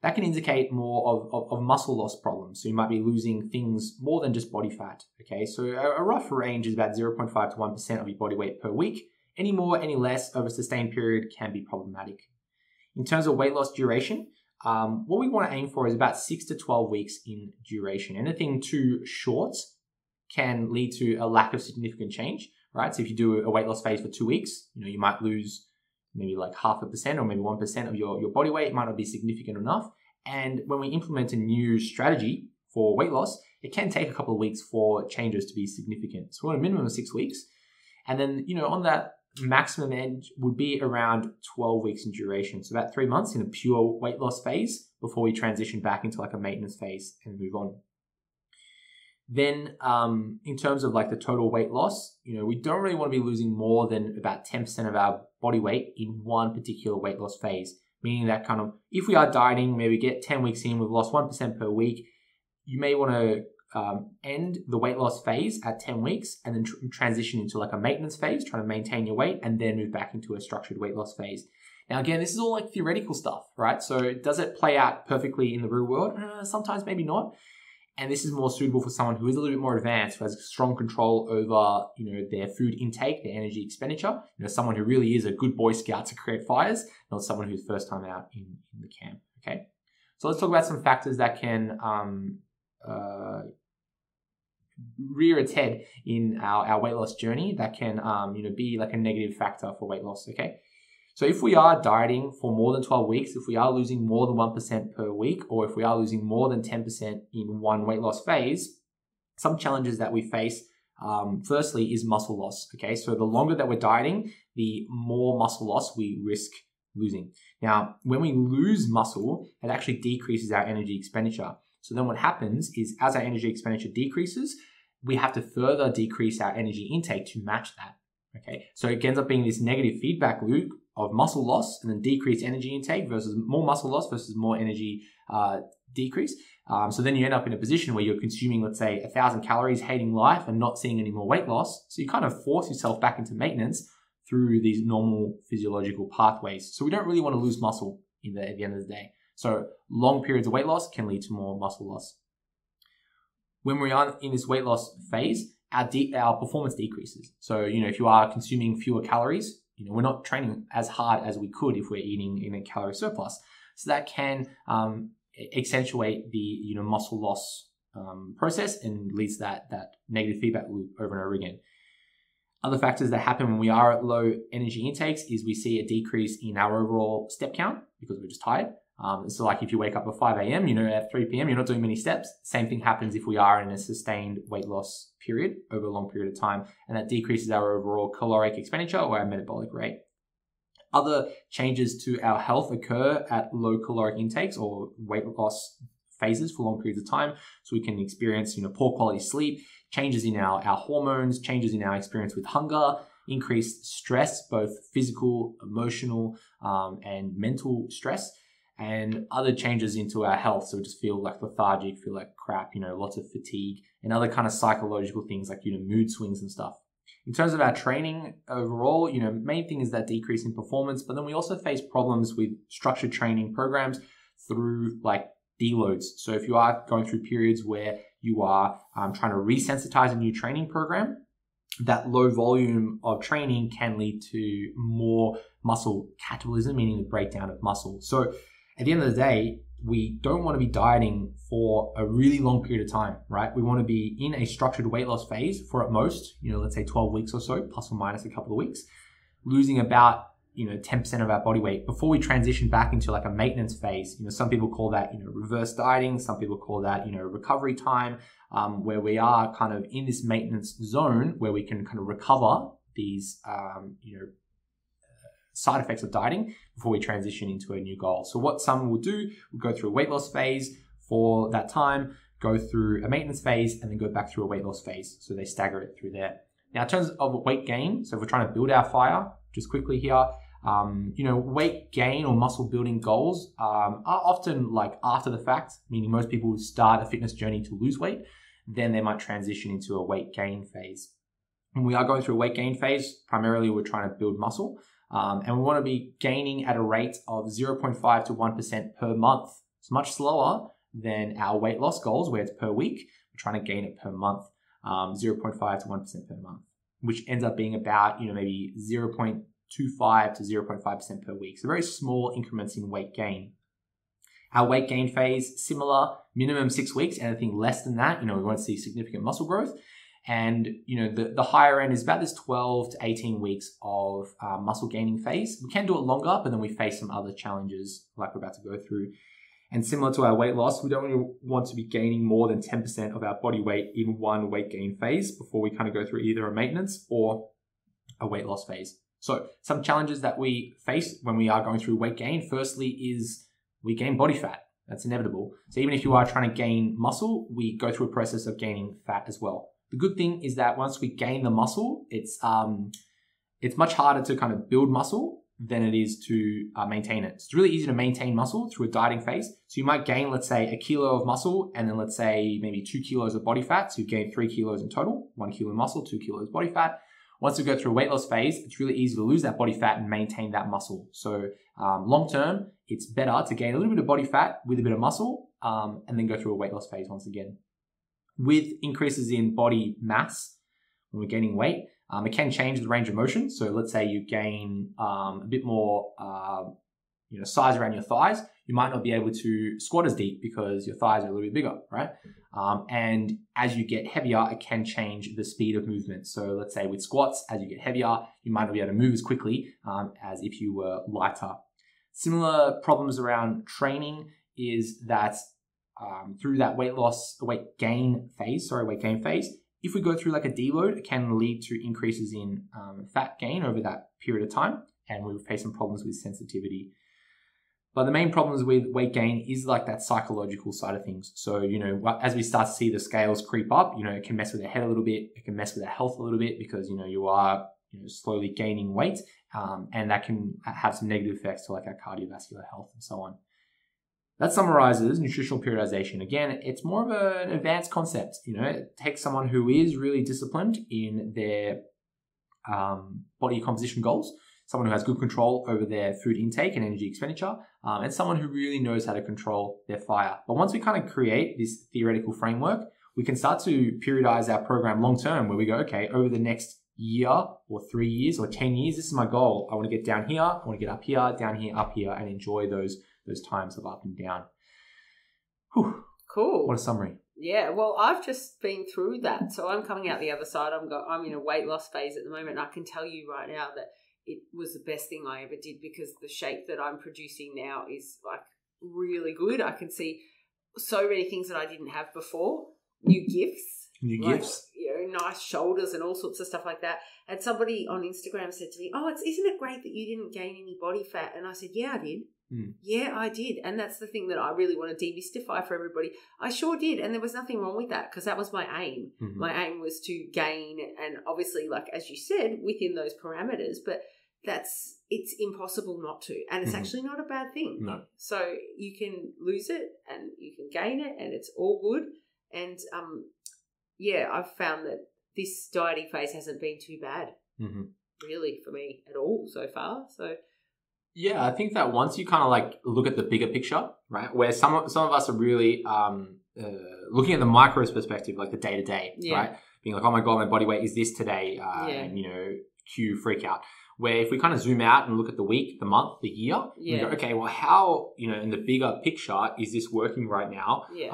Speaker 3: that can indicate more of muscle loss problems. So you might be losing things more than just body fat, okay? So a rough range is about 0.5 to 1% of your body weight per week. Any more, any less over a sustained period can be problematic. In terms of weight loss duration, what we want to aim for is about 6 to 12 weeks in duration. Anything too short can lead to a lack of significant change, right? So if you do a weight loss phase for 2 weeks, you might lose maybe like 0.5% or maybe 1% of your body weight. It might not be significant enough. And when we implement a new strategy for weight loss, it can take a couple of weeks for changes to be significant. So we want a minimum of 6 weeks. And then, on that maximum end would be around 12 weeks in duration. So about 3 months in a pure weight loss phase before we transition back into like a maintenance phase and move on. Then in terms of like the total weight loss, we don't really want to be losing more than about 10% of our body weight in one particular weight loss phase. Meaning that kind of, if we are dieting, maybe get 10 weeks in, we've lost 1% per week, you may want to end the weight loss phase at 10 weeks and then transition into like a maintenance phase, trying to maintain your weight, and then move back into a structured weight loss phase. Now, again, this is all like theoretical stuff, right? So does it play out perfectly in the real world? Sometimes maybe not. And this is more suitable for someone who is a little bit more advanced, who has strong control over, their food intake, their energy expenditure. Someone who really is a good Boy Scout to create fires, not someone who's first time out in the camp. Okay, so let's talk about some factors that can rear its head in our weight loss journey that can, be like a negative factor for weight loss. Okay. So if we are dieting for more than 12 weeks, if we are losing more than 1% per week, or if we are losing more than 10% in one weight loss phase, some challenges that we face, firstly, is muscle loss. Okay, so the longer that we're dieting, the more muscle loss we risk losing. Now, when we lose muscle, it actually decreases our energy expenditure. So then what happens is as our energy expenditure decreases, we have to further decrease our energy intake to match that. Okay, so it ends up being this negative feedback loop of muscle loss and then decreased energy intake versus more muscle loss versus more energy decrease. So then you end up in a position where you're consuming, let's say, 1,000 calories, hating life and not seeing any more weight loss. So you kind of force yourself back into maintenance through these normal physiological pathways. So we don't really want to lose muscle at the end of the day. So long periods of weight loss can lead to more muscle loss. When we are in this weight loss phase, our performance decreases. So, if you are consuming fewer calories, we're not training as hard as we could if we're eating in a calorie surplus. So that can accentuate the muscle loss process and leads to that negative feedback loop over and over again. Other factors that happen when we are at low energy intakes is we see a decrease in our overall step count because we're just tired. So like if you wake up at 5 a.m., at 3 p.m., you're not doing many steps. Same thing happens if we are in a sustained weight loss period over a long period of time, and that decreases our overall caloric expenditure or our metabolic rate. Other changes to our health occur at low caloric intakes or weight loss phases for long periods of time. So we can experience, poor quality sleep, changes in our hormones, changes in our experience with hunger, increased stress, both physical, emotional, and mental stress, and other changes into our health. So we just feel like lethargic, feel like crap, lots of fatigue and other kind of psychological things like, mood swings and stuff. In terms of our training overall, main thing is that decrease in performance, but then we also face problems with structured training programs through like deloads. So if you are going through periods where you are trying to resensitize a new training program, that low volume of training can lead to more muscle catabolism, meaning the breakdown of muscle. So at the end of the day, we don't want to be dieting for a really long period of time, right? We want to be in a structured weight loss phase for at most, let's say 12 weeks or so, plus or minus a couple of weeks, losing about, 10% of our body weight before we transition back into like a maintenance phase. Some people call that, reverse dieting. Some people call that, recovery time, where we are kind of in this maintenance zone where we can kind of recover these, side effects of dieting before we transition into a new goal. So what some will do, will go through a weight loss phase for that time, go through a maintenance phase, and then go back through a weight loss phase. So they stagger it through there. Now, in terms of weight gain, so if we're trying to build our fire, just quickly here, weight gain or muscle building goals are often like after the fact, meaning most people start a fitness journey to lose weight, then they might transition into a weight gain phase. When we are going through a weight gain phase, primarily we're trying to build muscle. And we want to be gaining at a rate of 0.5 to 1% per month. It's much slower than our weight loss goals where it's per week. We're trying to gain it per month, 0.5 to 1% per month, which ends up being about, maybe 0.25 to 0.5% per week. So very small increments in weight gain. Our weight gain phase, similar, minimum 6 weeks. Anything less than that, we want to see significant muscle growth. And, the higher end is about this 12 to 18 weeks of muscle gaining phase. We can do it longer, but then we face some other challenges like we're about to go through. And similar to our weight loss, we don't really want to be gaining more than 10% of our body weight in one weight gain phase before we kind of go through either a maintenance or a weight loss phase. So some challenges that we face when we are going through weight gain, firstly, is we gain body fat. That's inevitable. So even if you are trying to gain muscle, we go through a process of gaining fat as well. The good thing is that once we gain the muscle, it's much harder to kind of build muscle than it is to maintain it. It's really easy to maintain muscle through a dieting phase. So you might gain, let's say, 1 kilo of muscle and then let's say maybe 2 kilos of body fat. So you gain 3 kilos in total, 1 kilo muscle, 2 kilos body fat. Once you go through a weight loss phase, it's really easy to lose that body fat and maintain that muscle. So long term, it's better to gain a little bit of body fat with a bit of muscle and then go through a weight loss phase once again. With increases in body mass, when we're gaining weight, it can change the range of motion. So let's say you gain a bit more size around your thighs, you might not be able to squat as deep because your thighs are a little bit bigger, right? And as you get heavier, it can change the speed of movement. So let's say with squats, as you get heavier, you might not be able to move as quickly as if you were lighter. Similar problems around training is that through that weight gain phase, if we go through like a deload, it can lead to increases in fat gain over that period of time, and we face some problems with sensitivity. But the main problems with weight gain is like that psychological side of things. So, as we start to see the scales creep up, it can mess with our head a little bit. It can mess with our health a little bit because, you are slowly gaining weight, and that can have some negative effects to like our cardiovascular health and so on. That summarizes nutritional periodization. Again, it's more of an advanced concept. It takes someone who is really disciplined in their body composition goals, someone who has good control over their food intake and energy expenditure, and someone who really knows how to control their fire. But once we kind of create this theoretical framework, we can start to periodize our program long term, where we go, okay, over the next year or 3 years or 10 years, this is my goal. I want to get down here, I want to get up here, down here, up here, and enjoy those times of up and down. Whew.
Speaker 2: Cool.
Speaker 3: What a summary.
Speaker 2: Yeah, well, I've just been through that. So I'm coming out the other side. I'm in a weight loss phase at the moment. And I can tell you right now that it was the best thing I ever did, because the shape that I'm producing now is like really good. I can see so many things that I didn't have before. New gifts. Nice shoulders and all sorts of stuff like that. And somebody on Instagram said to me, isn't it great that you didn't gain any body fat? And I said, yeah, I did. Yeah, I did. And that's the thing that I really want to demystify for everybody. I sure did. And there was nothing wrong with that, because that was my aim. Mm-hmm. My aim was to gain, and obviously, like, as you said, within those parameters, but it's impossible not to. And it's actually not a bad thing.
Speaker 3: No.
Speaker 2: So you can lose it and you can gain it, and it's all good. And I've found that this dieting phase hasn't been too bad, really, for me at all so far. So
Speaker 3: yeah, I think that once you kind of like look at the bigger picture, right, where some of us are really looking at the micros perspective, like the day to day, right, being like, oh my god, my body weight is this today, and cue freak out. Where if we kind of zoom out and look at the week, the month, the year, we go, okay, well, how, in the bigger picture, is this working right now?
Speaker 2: Yeah.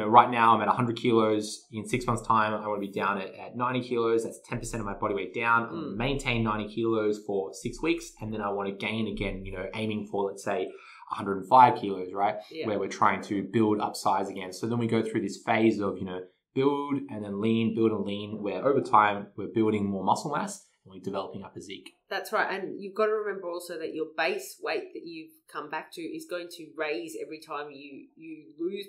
Speaker 3: Right now I'm at 100 kilos. In 6 months' time, I want to be down at 90 kilos. That's 10% of my body weight down. I want to maintain 90 kilos for 6 weeks. And then I want to gain again, aiming for, let's say, 105 kilos, right? Yeah. Where we're trying to build up size again. So then we go through this phase of, build and then lean, build and lean, where over time we're building more muscle mass and we're developing our physique.
Speaker 2: That's right. And you've got to remember also that your base weight that you've come back to is going to raise every time you lose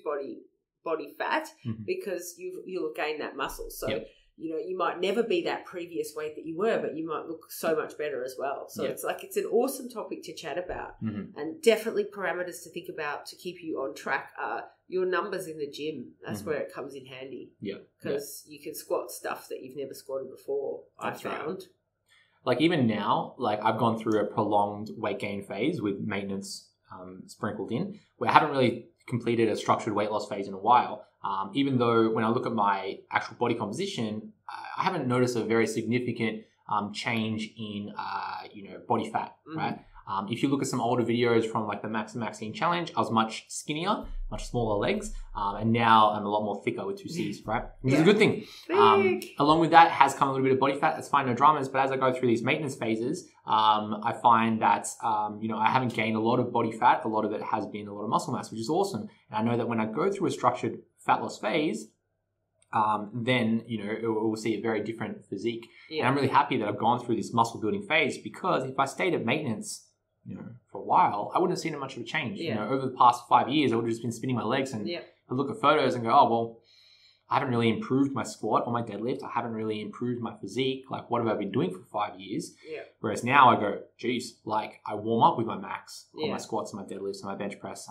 Speaker 2: body fat, because you'll gain that muscle. So, you might never be that previous weight that you were, but you might look so much better as well. So it's an awesome topic to chat about, and definitely parameters to think about to keep you on track are your numbers in the gym. That's where it comes in handy. Yeah. Because you can squat stuff that you've never squatted before, I found. Right.
Speaker 3: Like even now, like I've gone through a prolonged weight gain phase with maintenance sprinkled in, where I haven't really completed a structured weight loss phase in a while. Even though when I look at my actual body composition, I haven't noticed a very significant change in body fat, right? If you look at some older videos from like the Max and Maxine challenge, I was much skinnier, much smaller legs, and now I'm a lot more thicker with 2 C's, right? Which is a good thing. Along with that has come a little bit of body fat. That's fine, no dramas. But as I go through these maintenance phases, I find that I haven't gained a lot of body fat. A lot of it has been a lot of muscle mass, which is awesome. And I know that when I go through a structured fat loss phase, then it will see a very different physique. And I'm really happy that I've gone through this muscle building phase, because if I stayed at maintenance for a while, I wouldn't have seen much of a change. Over the past 5 years, I would have just been spinning my legs, and I look at photos and go, oh, well, I haven't really improved my squat or my deadlift. I haven't really improved my physique. Like, what have I been doing for 5 years? Whereas now I go, geez, like I warm up with my max, or my squats and my deadlifts and my bench press.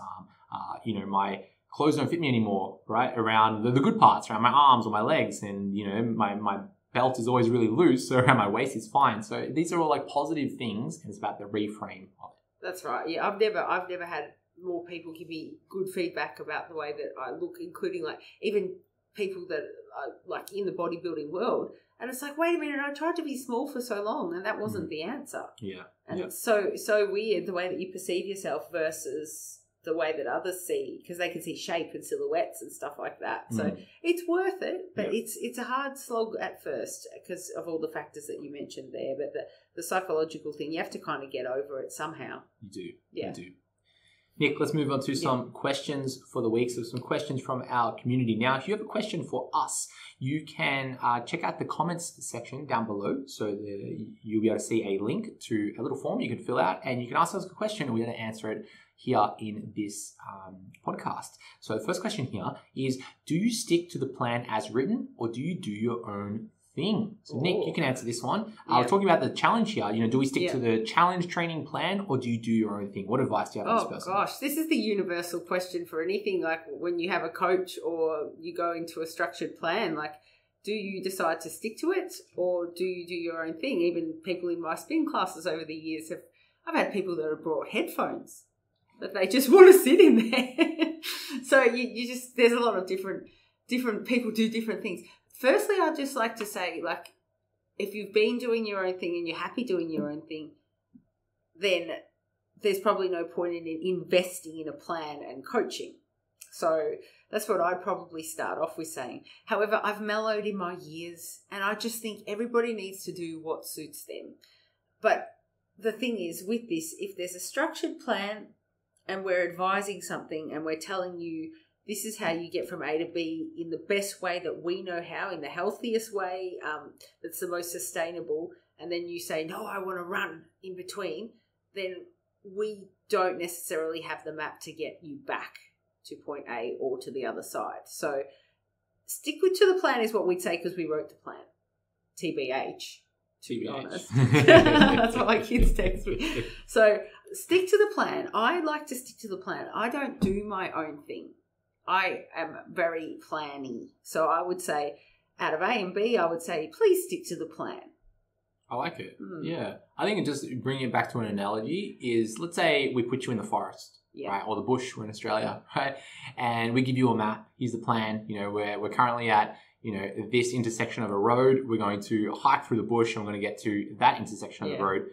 Speaker 3: My clothes don't fit me anymore, right? Around the good parts, around my arms or my legs, and my belt is always really loose, so around my waist is fine. So these are all like positive things, and it's about the reframe of it.
Speaker 2: That's right. Yeah, I've never had more people give me good feedback about the way that I look, including like even people that are like in the bodybuilding world. And it's like, wait a minute, I tried to be small for so long and that wasn't the answer.
Speaker 3: Yeah.
Speaker 2: And it's so weird the way that you perceive yourself versus the way that others see, because they can see shape and silhouettes and stuff like that. So it's worth it, but it's a hard slog at first because of all the factors that you mentioned there. But the psychological thing, you have to kind of get over it somehow.
Speaker 3: You do.
Speaker 2: Yeah.
Speaker 3: You do. Nick, let's move on to some questions for the week. So some questions from our community. Now, if you have a question for us, you can check out the comments section down below. So you'll be able to see a link to a little form you can fill out, and you can ask us a question and we're going to answer it here in this podcast. So the first question here is, do you stick to the plan as written or do you do your own thing? So Nick, you can answer this one. We're talking about the challenge here. Do we stick to the challenge training plan or do you do your own thing? What advice do you have for this person?
Speaker 2: Oh gosh, this is the universal question for anything. Like when you have a coach or you go into a structured plan, like do you decide to stick to it or do you do your own thing? Even people in my spin classes over the years I've had people that have brought headphones that they just want to sit in there. So you just, there's a lot of different people do different things. Firstly, I'd just like to say, like, if you've been doing your own thing and you're happy doing your own thing, then there's probably no point in investing in a plan and coaching. So that's what I'd probably start off with saying. However, I've mellowed in my years and I just think everybody needs to do what suits them. But the thing is with this, if there's a structured plan and we're advising something and we're telling you this is how you get from A to B in the best way that we know how, in the healthiest way, that's the most sustainable, and then you say, no, I want to run in between, then we don't necessarily have the map to get you back to point A or to the other side. So stick to the plan is what we'd say because we wrote the plan. TBH. To be honest. That's what my kids text me. So stick to the plan. I like to stick to the plan. I don't do my own thing. I am very planny. So I would say out of A and B, I would say please stick to the plan.
Speaker 3: I like it. Yeah. I think just bringing it back to an analogy is, let's say we put you in the forest, right? Or the bush, we're in Australia, right? And we give you a map. Here's the plan. We're currently at this intersection of a road. We're going to hike through the bush and we're going to get to that intersection of the road.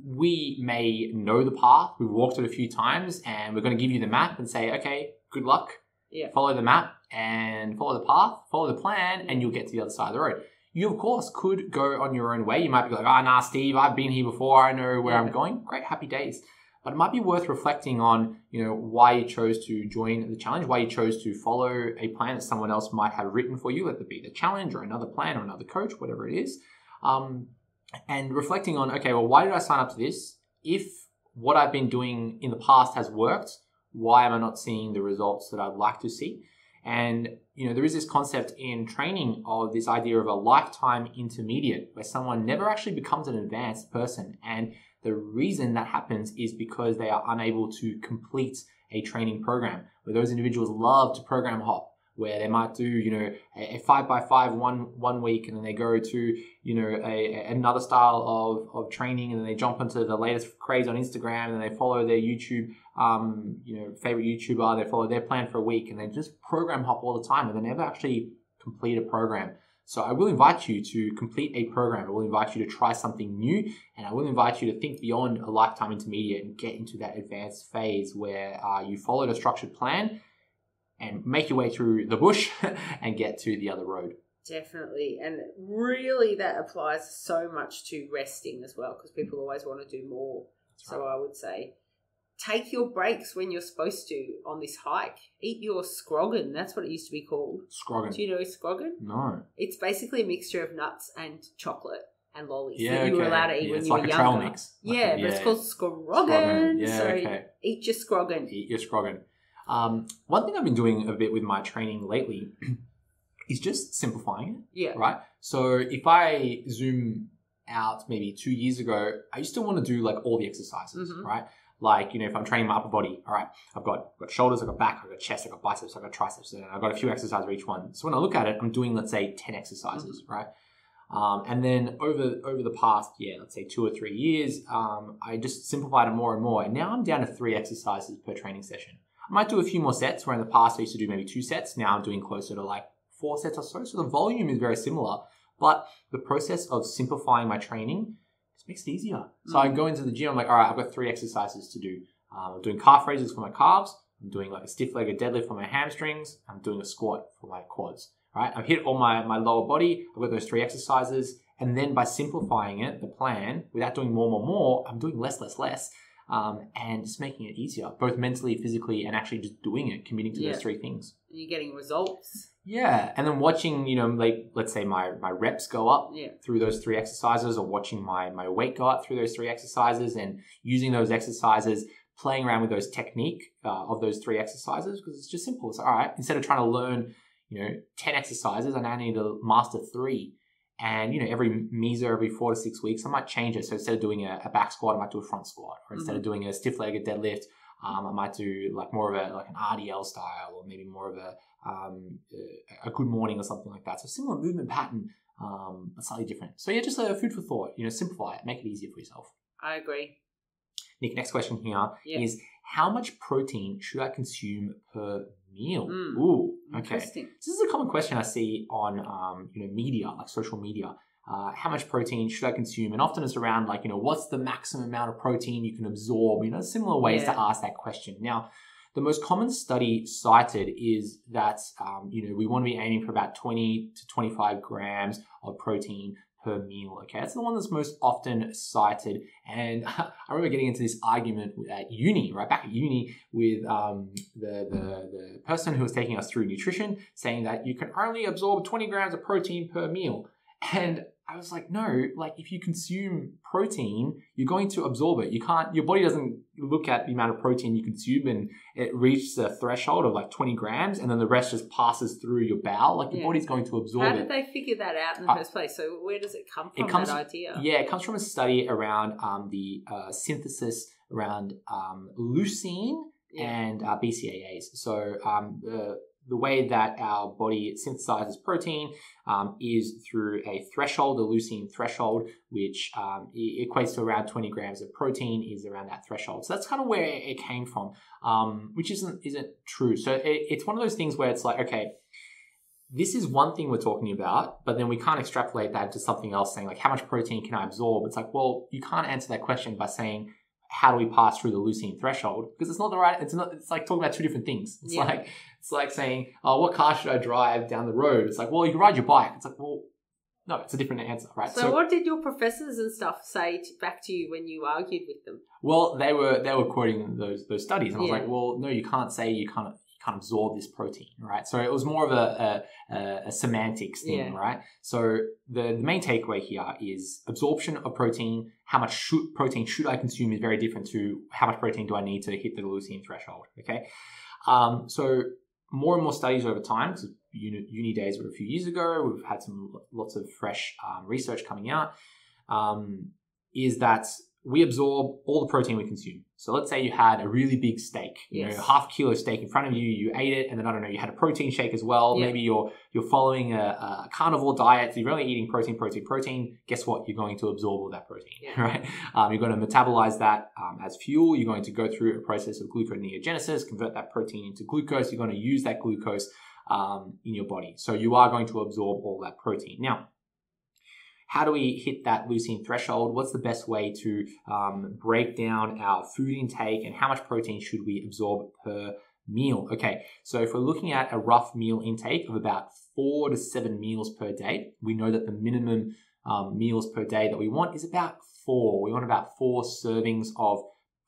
Speaker 3: We may know the path. We've walked it a few times and we're going to give you the map and say, okay, good luck. Yeah. Follow the map and follow the path, follow the plan, and you'll get to the other side of the road. You, of course, could go on your own way. You might be like, nah, Steve, I've been here before. I know where I'm going. Great, happy days. But it might be worth reflecting on, why you chose to join the challenge, why you chose to follow a plan that someone else might have written for you, whether it be the challenge or another plan or another coach, whatever it is. And reflecting on, okay, well, why did I sign up to this? If what I've been doing in the past has worked, why am I not seeing the results that I'd like to see? And, there is this concept in training of this idea of a lifetime intermediate where someone never actually becomes an advanced person. And the reason that happens is because they are unable to complete a training program, where those individuals love to program hop, where they might do, a 5x5 one week, and then they go to, another style of training, and then they jump into the latest craze on Instagram, and they follow their YouTube, favorite YouTuber, they follow their plan for a week, and they just program hop all the time, and they never actually complete a program. So I will invite you to complete a program. I will invite you to try something new, and I will invite you to think beyond a lifetime intermediate and get into that advanced phase where you followed a structured plan and make your way through the bush and get to the other road. Definitely. And really that applies so much to resting as well, because people always want to do more. That's right. So I would say take your breaks when you're supposed to on this hike. Eat your scroggin. That's what it used to be called. Scroggin. Do you know scroggin? No. It's basically a mixture of nuts and chocolate and lollies that you were allowed to eat when you were younger. It's like a trail mix. But it's called scroggin. Yeah, so eat your scroggin. Eat your scroggin. One thing I've been doing a bit with my training lately is just simplifying it. Yeah. Right? So if I zoom out maybe 2 years ago, I used to want to do like all the exercises, right? Like, if I'm training my upper body, all right, I've got shoulders, I've got back, I've got chest, I've got biceps, I've got triceps, and I've got a few exercises for each one. So when I look at it, I'm doing, let's say, 10 exercises, right? And then over the past, let's say 2 or 3 years, I just simplified it more and more. And now I'm down to 3 exercises per training session. I might do a few more sets, where in the past I used to do maybe 2 sets. Now I'm doing closer to like 4 sets or so. So the volume is very similar, but the process of simplifying my training just makes it easier. So I go into the gym, I'm like, all right, I've got 3 exercises to do. I'm doing calf raises for my calves. I'm doing like a stiff-legged deadlift for my hamstrings. I'm doing a squat for my quads. Right? I've hit all my lower body. I've got those 3 exercises. And then by simplifying it, the plan, without doing more, I'm doing less. And just making it easier, both mentally, physically, and actually just doing it, committing to those 3 things.
Speaker 2: You're getting results.
Speaker 3: Yeah. And then watching, like, let's say my reps go up through those 3 exercises, or watching my weight go up through those 3 exercises, and using those exercises, playing around with those technique of those 3 exercises, because it's just simple. It's all right. Instead of trying to learn 10 exercises, I now need to master 3. And, every 4 to 6 weeks, I might change it. So instead of doing a back squat, I might do a front squat. Or instead of doing a stiff-legged deadlift, I might do like more of an RDL style, or maybe more of a good morning or something like that. So similar movement pattern, but slightly different. So yeah, just a food for thought. Simplify it, make it easier for yourself.
Speaker 2: I agree.
Speaker 3: Nick, next question here is, how much protein should I consume per meal? Ooh, okay.
Speaker 2: Interesting.
Speaker 3: So this is a common question I see on media, like social media. How much protein should I consume? And often it's around like, what's the maximum amount of protein you can absorb? Similar ways to ask that question. Now, the most common study cited is that we want to be aiming for about 20 to 25 grams of protein per meal. Okay, that's the one that's most often cited. And I remember getting into this argument at uni, right back at uni, with the person who was taking us through nutrition, saying that you can only absorb 20 grams of protein per meal. And I was like, no, like if you consume protein, you're going to absorb it. Your body doesn't look at the amount of protein you consume and it reaches a threshold of like 20 grams and then the rest just passes through your bowel. Like your body's going to absorb it.
Speaker 2: How did they figure that out in the first place? So where does it come from, that idea?
Speaker 3: Yeah, it comes from a study around the synthesis around leucine and BCAAs. So the way that our body synthesizes protein is through a threshold, a leucine threshold, which equates to around 20 grams of protein is around that threshold. So that's kind of where it came from, which isn't true. So it's one of those things where it's like, okay, this is one thing we're talking about, but then we can't extrapolate that to something else, saying like, how much protein can I absorb? It's like, well, you can't answer that question by saying, how do we pass through the leucine threshold? Because it's not the right, it's like talking about 2 different things. It's like saying, oh, what car should I drive down the road? It's like, well, you can ride your bike. It's like, well, no, it's a different answer, right?
Speaker 2: So what did your professors and stuff say back to you when you argued with them?
Speaker 3: Well, they were quoting those studies, and I was like, well, no, you can't say you can't absorb this protein, right? So it was more of a semantics thing, right? So the main takeaway here is absorption of protein. How much protein should I consume is very different to how much protein do I need to hit the leucine threshold, okay? So more and more studies over time, because uni days were a few years ago, we've had lots of fresh research coming out, is that we absorb all the protein we consume. So let's say you had a really big steak, half kilo steak in front of you, you ate it, and then I don't know, you had a protein shake as well. Maybe you're following a carnivore diet, so you're only eating protein. Guess what? You're going to absorb all that protein, right? You're going to metabolize that as fuel. You're going to go through a process of gluconeogenesis, convert that protein into glucose. You're going to use that glucose in your body. So you are going to absorb all that protein. Now, how do we hit that leucine threshold? What's the best way to break down our food intake, and how much protein should we absorb per meal? Okay, so if we're looking at a rough meal intake of about 4 to 7 meals per day, we know that the minimum meals per day that we want is about 4. We want about 4 servings of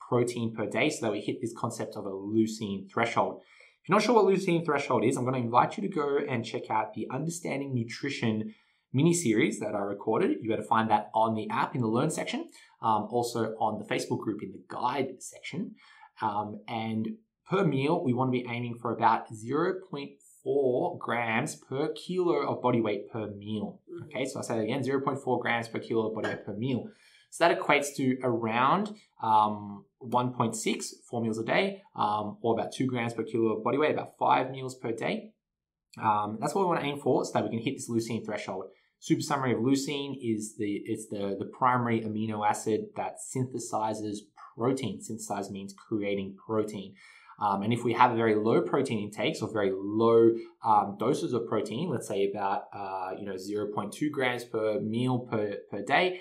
Speaker 3: protein per day so that we hit this concept of a leucine threshold. If you're not sure what leucine threshold is, I'm going to invite you to go and check out the Understanding Nutrition mini-series that I recorded. You better find that on the app in the Learn section, also on the Facebook group in the Guide section. And per meal, we want to be aiming for about 0.4 grams per kilo of body weight per meal. Okay, so I say that again, 0.4 grams per kilo of body weight per meal. So that equates to around 1.6, 4 meals a day, or about 2 grams per kilo of body weight, about 5 meals per day. That's what we want to aim for so that we can hit this leucine threshold. Super summary of leucine is the primary amino acid that synthesizes protein. Synthesize means creating protein. And if we have very low protein intakes or very low doses of protein, let's say about 0.2 grams per meal per day,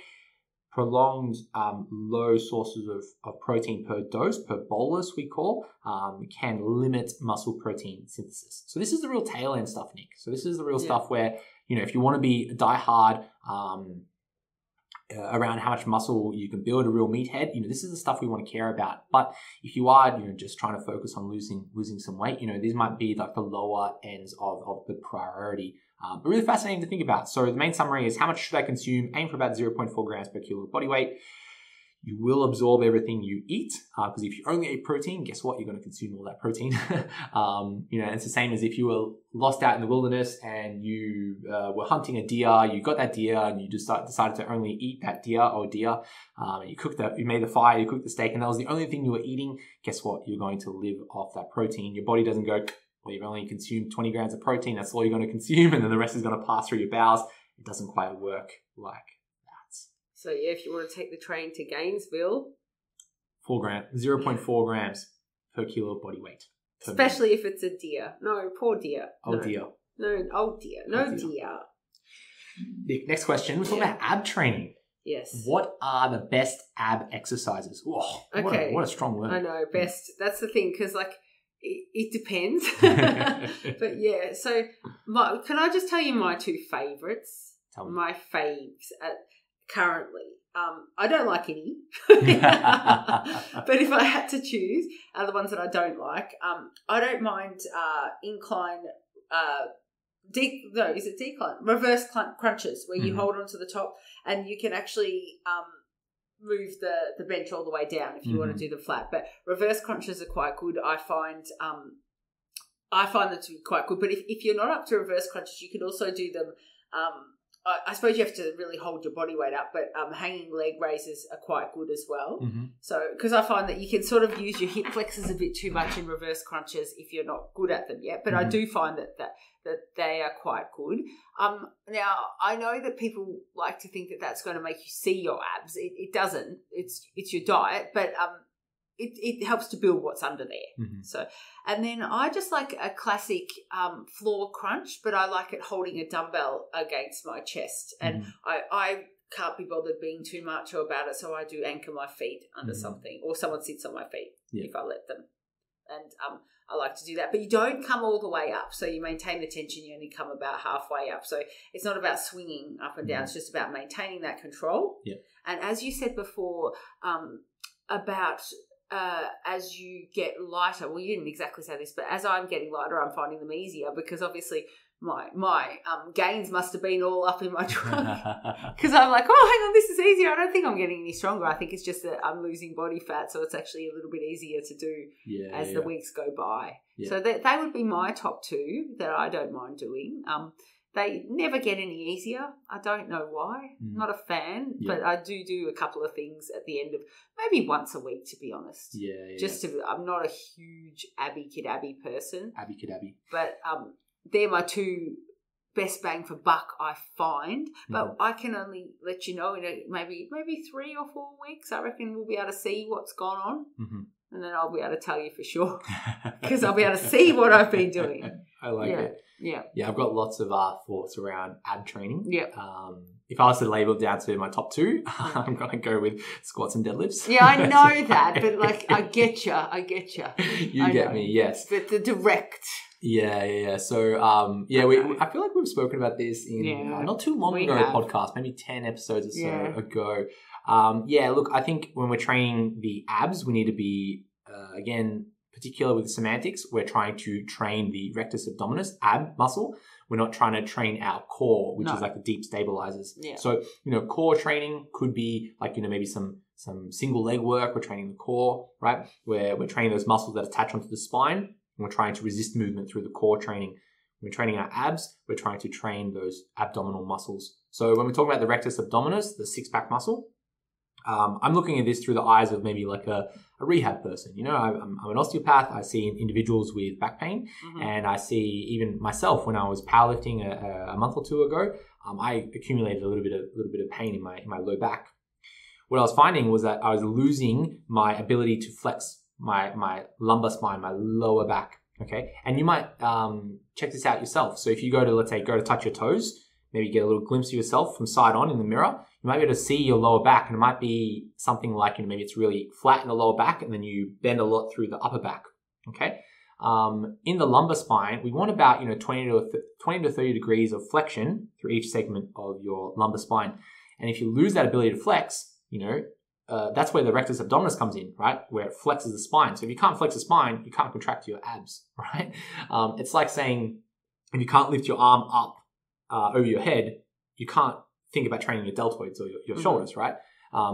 Speaker 3: prolonged low sources of protein per dose, per bolus we call, can limit muscle protein synthesis. So this is the real tail end stuff, Nick. So this is the real stuff where, if you want to be diehard around how much muscle you can build, a real meathead, this is the stuff we want to care about. But if you are, just trying to focus on losing some weight, these might be like the lower ends of the priority. But really fascinating to think about. So the main summary is how much should I consume? Aim for about 0.4 grams per kilo of body weight. You will absorb everything you eat because if you only eat protein, guess what? You're going to consume all that protein. It's the same as if you were lost out in the wilderness and you were hunting a deer. You got that deer and you just decided to only eat that deer or deer. You made the fire, you cooked the steak, and that was the only thing you were eating. Guess what? You're going to live off that protein. Your body doesn't go, well, you've only consumed 20 grams of protein. That's all you're going to consume, and then the rest is going to pass through your bowels. It doesn't quite work like that.
Speaker 2: So if you want to take the train to Gainesville,
Speaker 3: 0.4 grams per kilo of body weight.
Speaker 2: Especially if it's a deer. No, poor deer.
Speaker 3: Oh, dear.
Speaker 2: No, oh dear. No, dear.
Speaker 3: Next question. We're talking about ab training.
Speaker 2: Yes.
Speaker 3: What are the best ab exercises? Whoa,
Speaker 2: okay.
Speaker 3: What a strong word.
Speaker 2: I know, best. That's the thing, because it depends. But yeah, so can I just tell you my two favourites?
Speaker 3: Tell me.
Speaker 2: My faves currently. I don't like any. But if I had to choose, the ones that I don't like, I don't mind incline, is it decline? Reverse crunches, where you hold onto the top and you can actually move the bench all the way down if you want to do them flat. But reverse crunches are quite good. I find them to be quite good. But if you're not up to reverse crunches, you can also do them. I suppose you have to really hold your body weight up, but hanging leg raises are quite good as well. So, because I find that you can sort of use your hip flexors a bit too much in reverse crunches if you're not good at them yet. But I do find that they are quite good. Now, I know that people like to think that that's going to make you see your abs. It doesn't. It's your diet, but it helps to build what's under there. So, and then I just like a classic floor crunch, but I like it holding a dumbbell against my chest. And I can't be bothered being too macho about it, so I do anchor my feet under something, or someone sits on my feet if I let them. And I like to do that. But you don't come all the way up, so you maintain the tension. You only come about halfway up. So it's not about swinging up and down. It's just about maintaining that control. And as you said before about as you get lighter, well, you didn't exactly say this, but as I'm getting lighter, I'm finding them easier because obviously my gains must have been all up in my trunk because I'm like, oh, hang on, this is easier. I don't think I'm getting any stronger. I think it's just that I'm losing body fat, so it's actually a little bit easier to do as the weeks go by. So they would be my top two that I don't mind doing. They never get any easier. I don't know why. Not a fan, but I do a couple of things at the end of maybe once a week, to be honest. I'm not a huge Abby Kidabby person. But they're my two best bang for buck, I find. But I can only let you know in maybe 3 or 4 weeks. I reckon we'll be able to see what's gone on. And then I'll be able to tell you for sure because I'll be able to see what I've been doing.
Speaker 3: I like it.
Speaker 2: Yeah,
Speaker 3: I've got lots of thoughts around ab training. If I was to label it down to my top two, I'm going to go with squats and deadlifts.
Speaker 2: Yeah, I know that, but I get you.
Speaker 3: You get me, yes.
Speaker 2: But the direct.
Speaker 3: Yeah. So, I feel like we've spoken about this in not too long ago podcast, maybe 10 episodes or so ago. Look, I think when we're training the abs, we need to be, again, particular with the semantics, we're trying to train the rectus abdominis, ab muscle. We're not trying to train our core, which is like the deep stabilizers. So, core training could be like, maybe some single leg work. We're training the core, right? Where we're training those muscles that attach onto the spine, and we're trying to resist movement through the core training. When we're training our abs, we're trying to train those abdominal muscles. So when we're talking about the rectus abdominis, the six-pack muscle, I'm looking at this through the eyes of maybe like a rehab person. I'm an osteopath. I see individuals with back pain, and I see even myself when I was powerlifting a month or two ago. I accumulated a little bit of pain in my low back. What I was finding was that I was losing my ability to flex my lumbar spine, my lower back. Okay. And you might check this out yourself. So if you let's say, go to touch your toes, maybe get a little glimpse of yourself from side on in the mirror, you might be able to see your lower back, and it might be something like, maybe it's really flat in the lower back and then you bend a lot through the upper back. Okay. In the lumbar spine, we want about 20 to 30 degrees of flexion through each segment of your lumbar spine. And if you lose that ability to flex, that's where the rectus abdominis comes in, right? Where it flexes the spine. So if you can't flex the spine, you can't contract your abs, right? It's like saying if you can't lift your arm up over your head, you can't think about training your deltoids or your shoulders, right?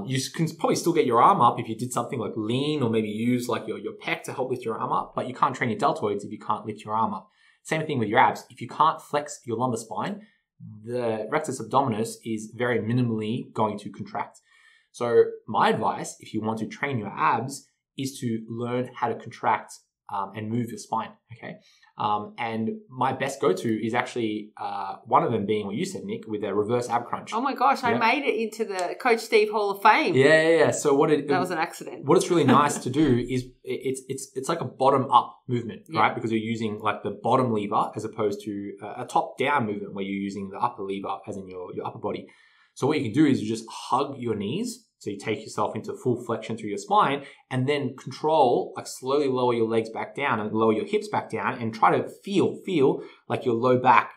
Speaker 3: You can probably still get your arm up if you did something like lean or maybe use like your pec to help lift your arm up, but you can't train your deltoids if you can't lift your arm up. Same thing with your abs. If you can't flex your lumbar spine, the rectus abdominis is very minimally going to contract. So my advice, if you want to train your abs, is to learn how to contract and move your spine, okay? And my best go-to is actually one of them being what you said, Nick, with a reverse ab crunch.
Speaker 2: Oh my gosh, I made it into the Coach Steve Hall of Fame.
Speaker 3: Yeah. So that
Speaker 2: was an accident.
Speaker 3: What it's really nice to do is it's like a bottom-up movement, right? Because you're using like the bottom lever as opposed to a top-down movement where you're using the upper lever as in your upper body. So what you can do is you just hug your knees. So you take yourself into full flexion through your spine and then control, like slowly lower your legs back down and lower your hips back down and try to feel like your low back,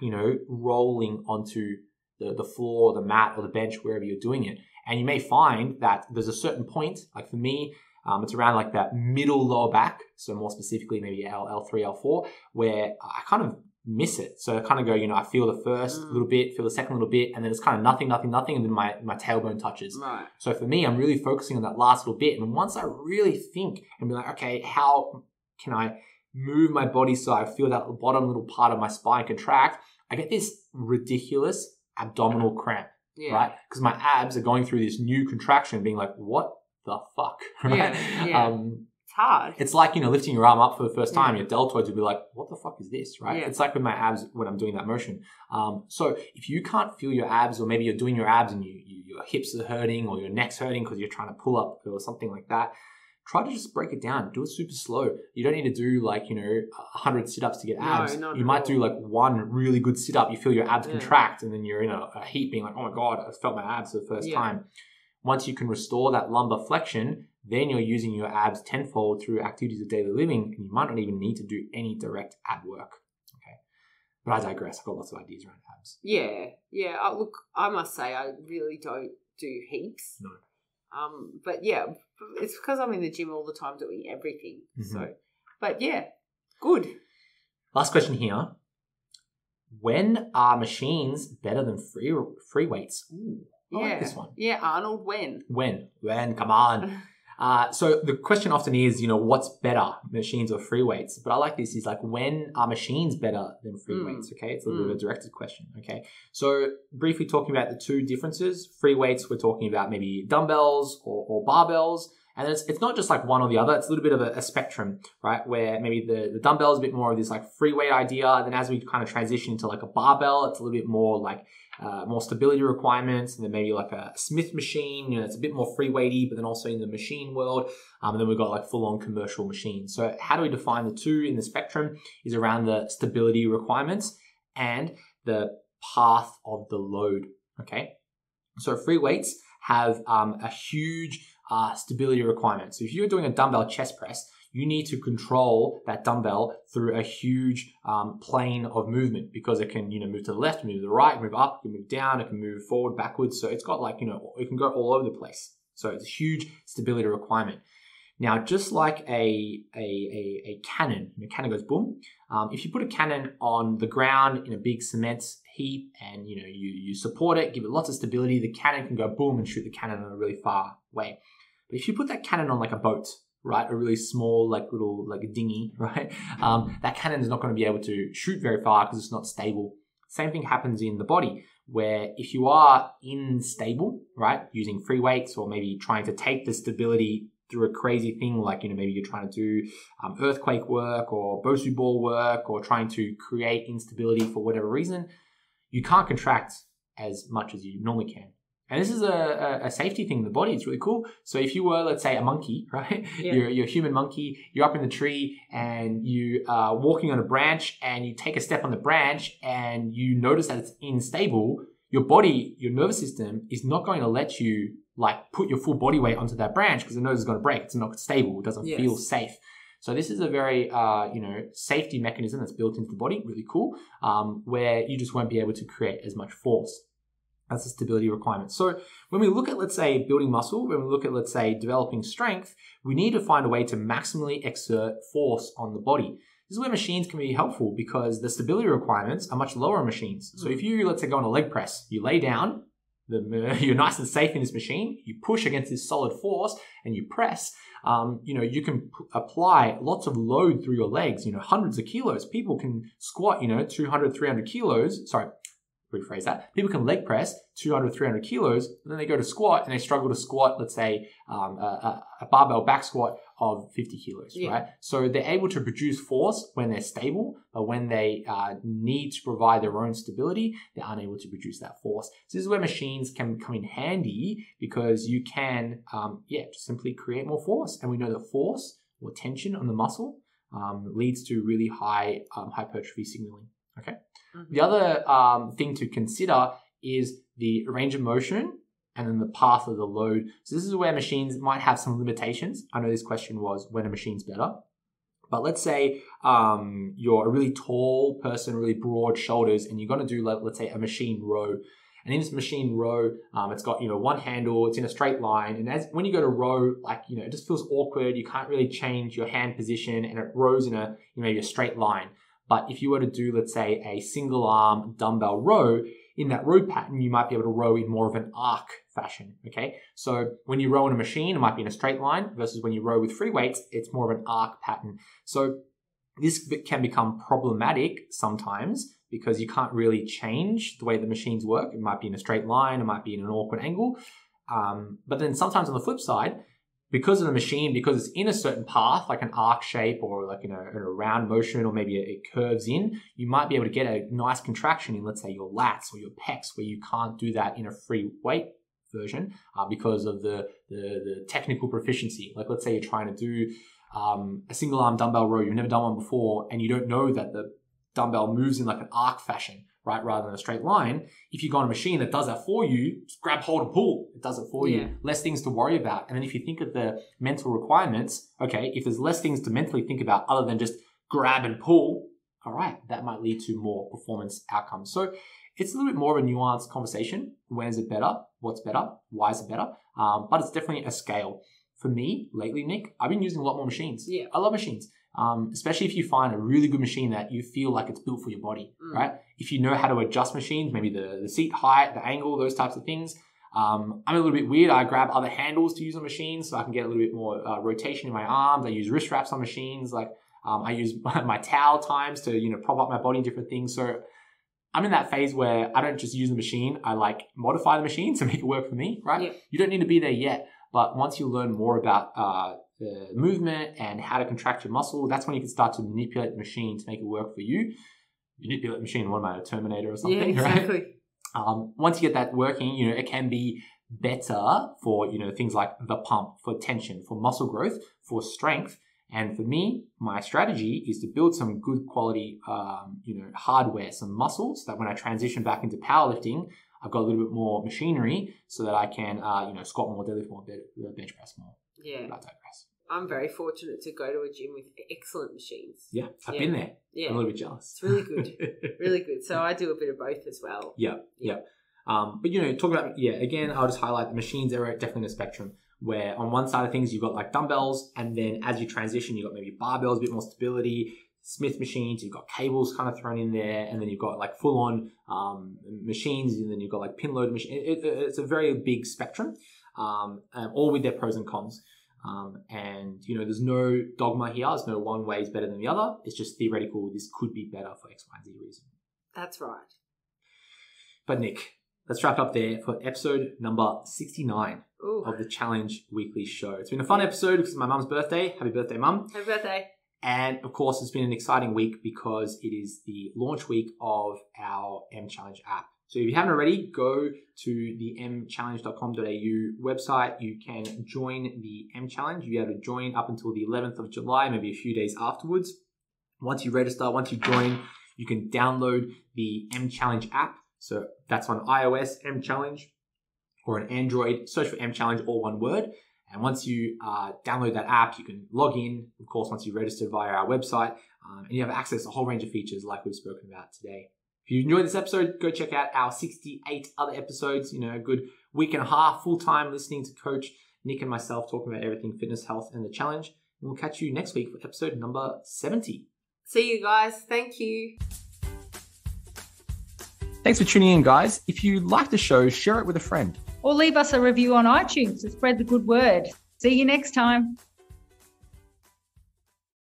Speaker 3: rolling onto the floor, the mat or the bench, wherever you're doing it. And you may find that there's a certain point, like for me, it's around like that middle lower back. So more specifically, maybe L3, L4, where I kind of miss it. So I kind of go, I feel the first little bit, feel the second little bit, and then it's kind of nothing, and then my tailbone touches.
Speaker 2: Right.
Speaker 3: So for me, I'm really focusing on that last little bit. And once I really think and be like, okay, how can I move my body so I feel that bottom little part of my spine contract, I get this ridiculous abdominal cramp, right? Because my abs are going through this new contraction, being like, what the fuck, right?
Speaker 2: Yeah. Hard.
Speaker 3: It's like, lifting your arm up for the first time, your deltoids will be like, what the fuck is this, right? It's like with my abs when I'm doing that motion. So if you can't feel your abs, or maybe you're doing your abs and your hips are hurting or your neck's hurting because you're trying to pull up or something like that, try to just break it down. Do it super slow. You don't need to do 100 sit-ups to get abs.
Speaker 2: No,
Speaker 3: you might do one really good sit-up. You feel your abs contract and then you're in a heap being like, oh my God, I felt my abs for the first time. Once you can restore that lumbar flexion, then you're using your abs tenfold through activities of daily living, and you might not even need to do any direct ab work. Okay, but I digress. I've got lots of ideas around abs.
Speaker 2: Yeah. Look, I must say, I really don't do heaps.
Speaker 3: No.
Speaker 2: But it's because I'm in the gym all the time doing everything. Mm-hmm. So, but good.
Speaker 3: Last question here. When are machines better than free weights? Ooh, I like this one.
Speaker 2: Yeah, Arnold, when?
Speaker 3: When? Come on. So the question often is, what's better, machines or free weights? But I like this, is like, when are machines better than free weights? Okay, it's a little bit of a directed question. Okay, so briefly talking about the two differences. Free weights, we're talking about maybe dumbbells or barbells. And it's not just like one or the other. It's a little bit of a spectrum, right? Where maybe the dumbbell is a bit more of this like free weight idea. And then as we kind of transition into like a barbell, it's a little bit more like more stability requirements. And then maybe like a Smith machine, it's a bit more free weighty, but then also in the machine world. And then we've got like full on commercial machines. So how do we define the two in the spectrum is around the stability requirements and the path of the load. Okay. So free weights have a huge stability requirement. So if you're doing a dumbbell chest press, you need to control that dumbbell through a huge plane of movement, because it can, move to the left, move to the right, move up, it can move down, it can move forward, backwards. So it's got like, it can go all over the place. So it's a huge stability requirement. Now, just like a cannon, a cannon goes boom. If you put a cannon on the ground in a big cement heap and, you support it, give it lots of stability, the cannon can go boom and shoot the cannon in a really far way. But if you put that cannon on like a boat, right, a really small, like a dinghy, right, that cannon is not going to be able to shoot very far because it's not stable. Same thing happens in the body, where if you are unstable, right, using free weights or maybe trying to take the stability through a crazy thing like, maybe you're trying to do earthquake work or Bosu ball work or trying to create instability for whatever reason, you can't contract as much as you normally can. And this is a safety thing in the body. It's really cool. So if you were, let's say, a monkey, right?
Speaker 2: Yeah.
Speaker 3: You're a human monkey. You're up in the tree and you are walking on a branch and you take a step on the branch and you notice that it's unstable. Your body, your nervous system is not going to let you like put your full body weight onto that branch because it knows it's going to break. It's not stable. It doesn't feel safe. So this is a very, safety mechanism that's built into the body. Really cool. Where you just won't be able to create as much force. That's a stability requirement. So when we look at, let's say, building muscle, when we look at, let's say, developing strength, we need to find a way to maximally exert force on the body. This is where machines can be helpful because the stability requirements are much lower on machines. So if you, let's say, go on a leg press, you lay down, you're nice and safe in this machine, you push against this solid force and you press, you can apply lots of load through your legs, hundreds of kilos. People can squat, 200, 300 kilos. Sorry. Rephrase that. People can leg press 200, 300 kilos, but then they go to squat and they struggle to squat, let's say, a barbell back squat of 50 kilos, right? So they're able to produce force when they're stable, but when they need to provide their own stability, they're unable to produce that force. So this is where machines can come in handy because you can, just simply create more force. And we know that force or tension on the muscle leads to really high hypertrophy signaling, okay? The other thing to consider is the range of motion and then the path of the load. So this is where machines might have some limitations. I know this question was when a machine's better. But let's say you're a really tall person, really broad shoulders, and you're going to do, let's say, a machine row. And in this machine row, it's got, one handle, it's in a straight line. And when you go to row, it just feels awkward. You can't really change your hand position and it rows in maybe a straight line. But if you were to do, let's say, a single arm dumbbell row, in that row pattern, you might be able to row in more of an arc fashion, okay? So when you row in a machine, it might be in a straight line versus when you row with free weights, it's more of an arc pattern. So this can become problematic sometimes because you can't really change the way the machines work. It might be in a straight line, it might be in an awkward angle. But then sometimes on the flip side, because of the machine, because it's in a certain path, like an arc shape or like in a round motion, or maybe it curves in, you might be able to get a nice contraction in, let's say, your lats or your pecs, where you can't do that in a free weight version because of the technical proficiency. Like, let's say you're trying to do a single arm dumbbell row, you've never done one before, and you don't know that the dumbbell moves in like an arc fashion, right, rather than a straight line. If you go on a machine that does that for you, just grab, hold, and pull. It does it for you. Less things to worry about. And then if you think of the mental requirements, okay, if there's less things to mentally think about other than just grab and pull, all right, that might lead to more performance outcomes. So it's a little bit more of a nuanced conversation. When is it better? What's better? Why is it better? But it's definitely a scale. For me, lately, Nick, I've been using a lot more machines. Yeah. I love machines. Especially if you find a really good machine that you feel like it's built for your body, right? If you know how to adjust machines, maybe the seat height, the angle, those types of things. I'm a little bit weird. I grab other handles to use on machines so I can get a little bit more rotation in my arms. I use wrist wraps on machines. I use my towel times to, prop up my body in different things. So I'm in that phase where I don't just use the machine. I modify the machine to make it work for me, right? Yeah. You don't need to be there yet. But once you learn more about the movement and how to contract your muscle, that's when you can start to manipulate the machine to make it work for you. Manipulate the machine, what am I, a Terminator or something, exactly. Right? Once you get that working, it can be better for, things like the pump, for tension, for muscle growth, for strength. And for me, my strategy is to build some good quality, hardware, some muscles, so that when I transition back into powerlifting, I've got a little bit more machinery so that I can, squat more, deadlift more, bench press more.
Speaker 2: Yeah. I digress. I'm very fortunate to go to a gym with excellent machines.
Speaker 3: Yeah, I've been there. Yeah. I'm a little bit jealous.
Speaker 2: It's really good. Really good. So I do a bit of both as well.
Speaker 3: Yeah. But, talk about, again, I'll just highlight the machines are definitely in a spectrum where on one side of things, you've got like dumbbells, and then as you transition, you've got maybe barbells, a bit more stability, Smith machines, you've got cables kind of thrown in there, and then you've got like full on machines, and then you've got like pin load machine. It's a very big spectrum, all with their pros and cons. And there's no dogma here. There's no one way is better than the other. It's just theoretical. This could be better for X, Y, and Z reason.
Speaker 2: That's right.
Speaker 3: But Nick, let's wrap up there for episode number 69 of the Challenge Weekly Show. It's been a fun episode because it's my mum's birthday. Happy birthday, Mum.
Speaker 2: Happy birthday.
Speaker 3: And of course, it's been an exciting week because it is the launch week of our M Challenge app. So if you haven't already, go to the mchallenge.com.au website. You can join the M Challenge. You'll be able to join up until the 11th of July, maybe a few days afterwards. Once you register, once you join, you can download the M Challenge app. So that's on iOS, M Challenge, or on Android. Search for M Challenge, all one word. And once you download that app, you can log in, of course, once you register via our website, and you have access to a whole range of features like we've spoken about today. If you enjoyed this episode, go check out our 68 other episodes, a good week and a half full-time listening to Coach Nick and myself talking about everything fitness, health, and the challenge. And we'll catch you next week for episode number 70.
Speaker 2: See you guys. Thank you.
Speaker 3: Thanks for tuning in, guys. If you like the show, share it with a friend.
Speaker 4: Or leave us a review on iTunes to spread the good word. See you next time.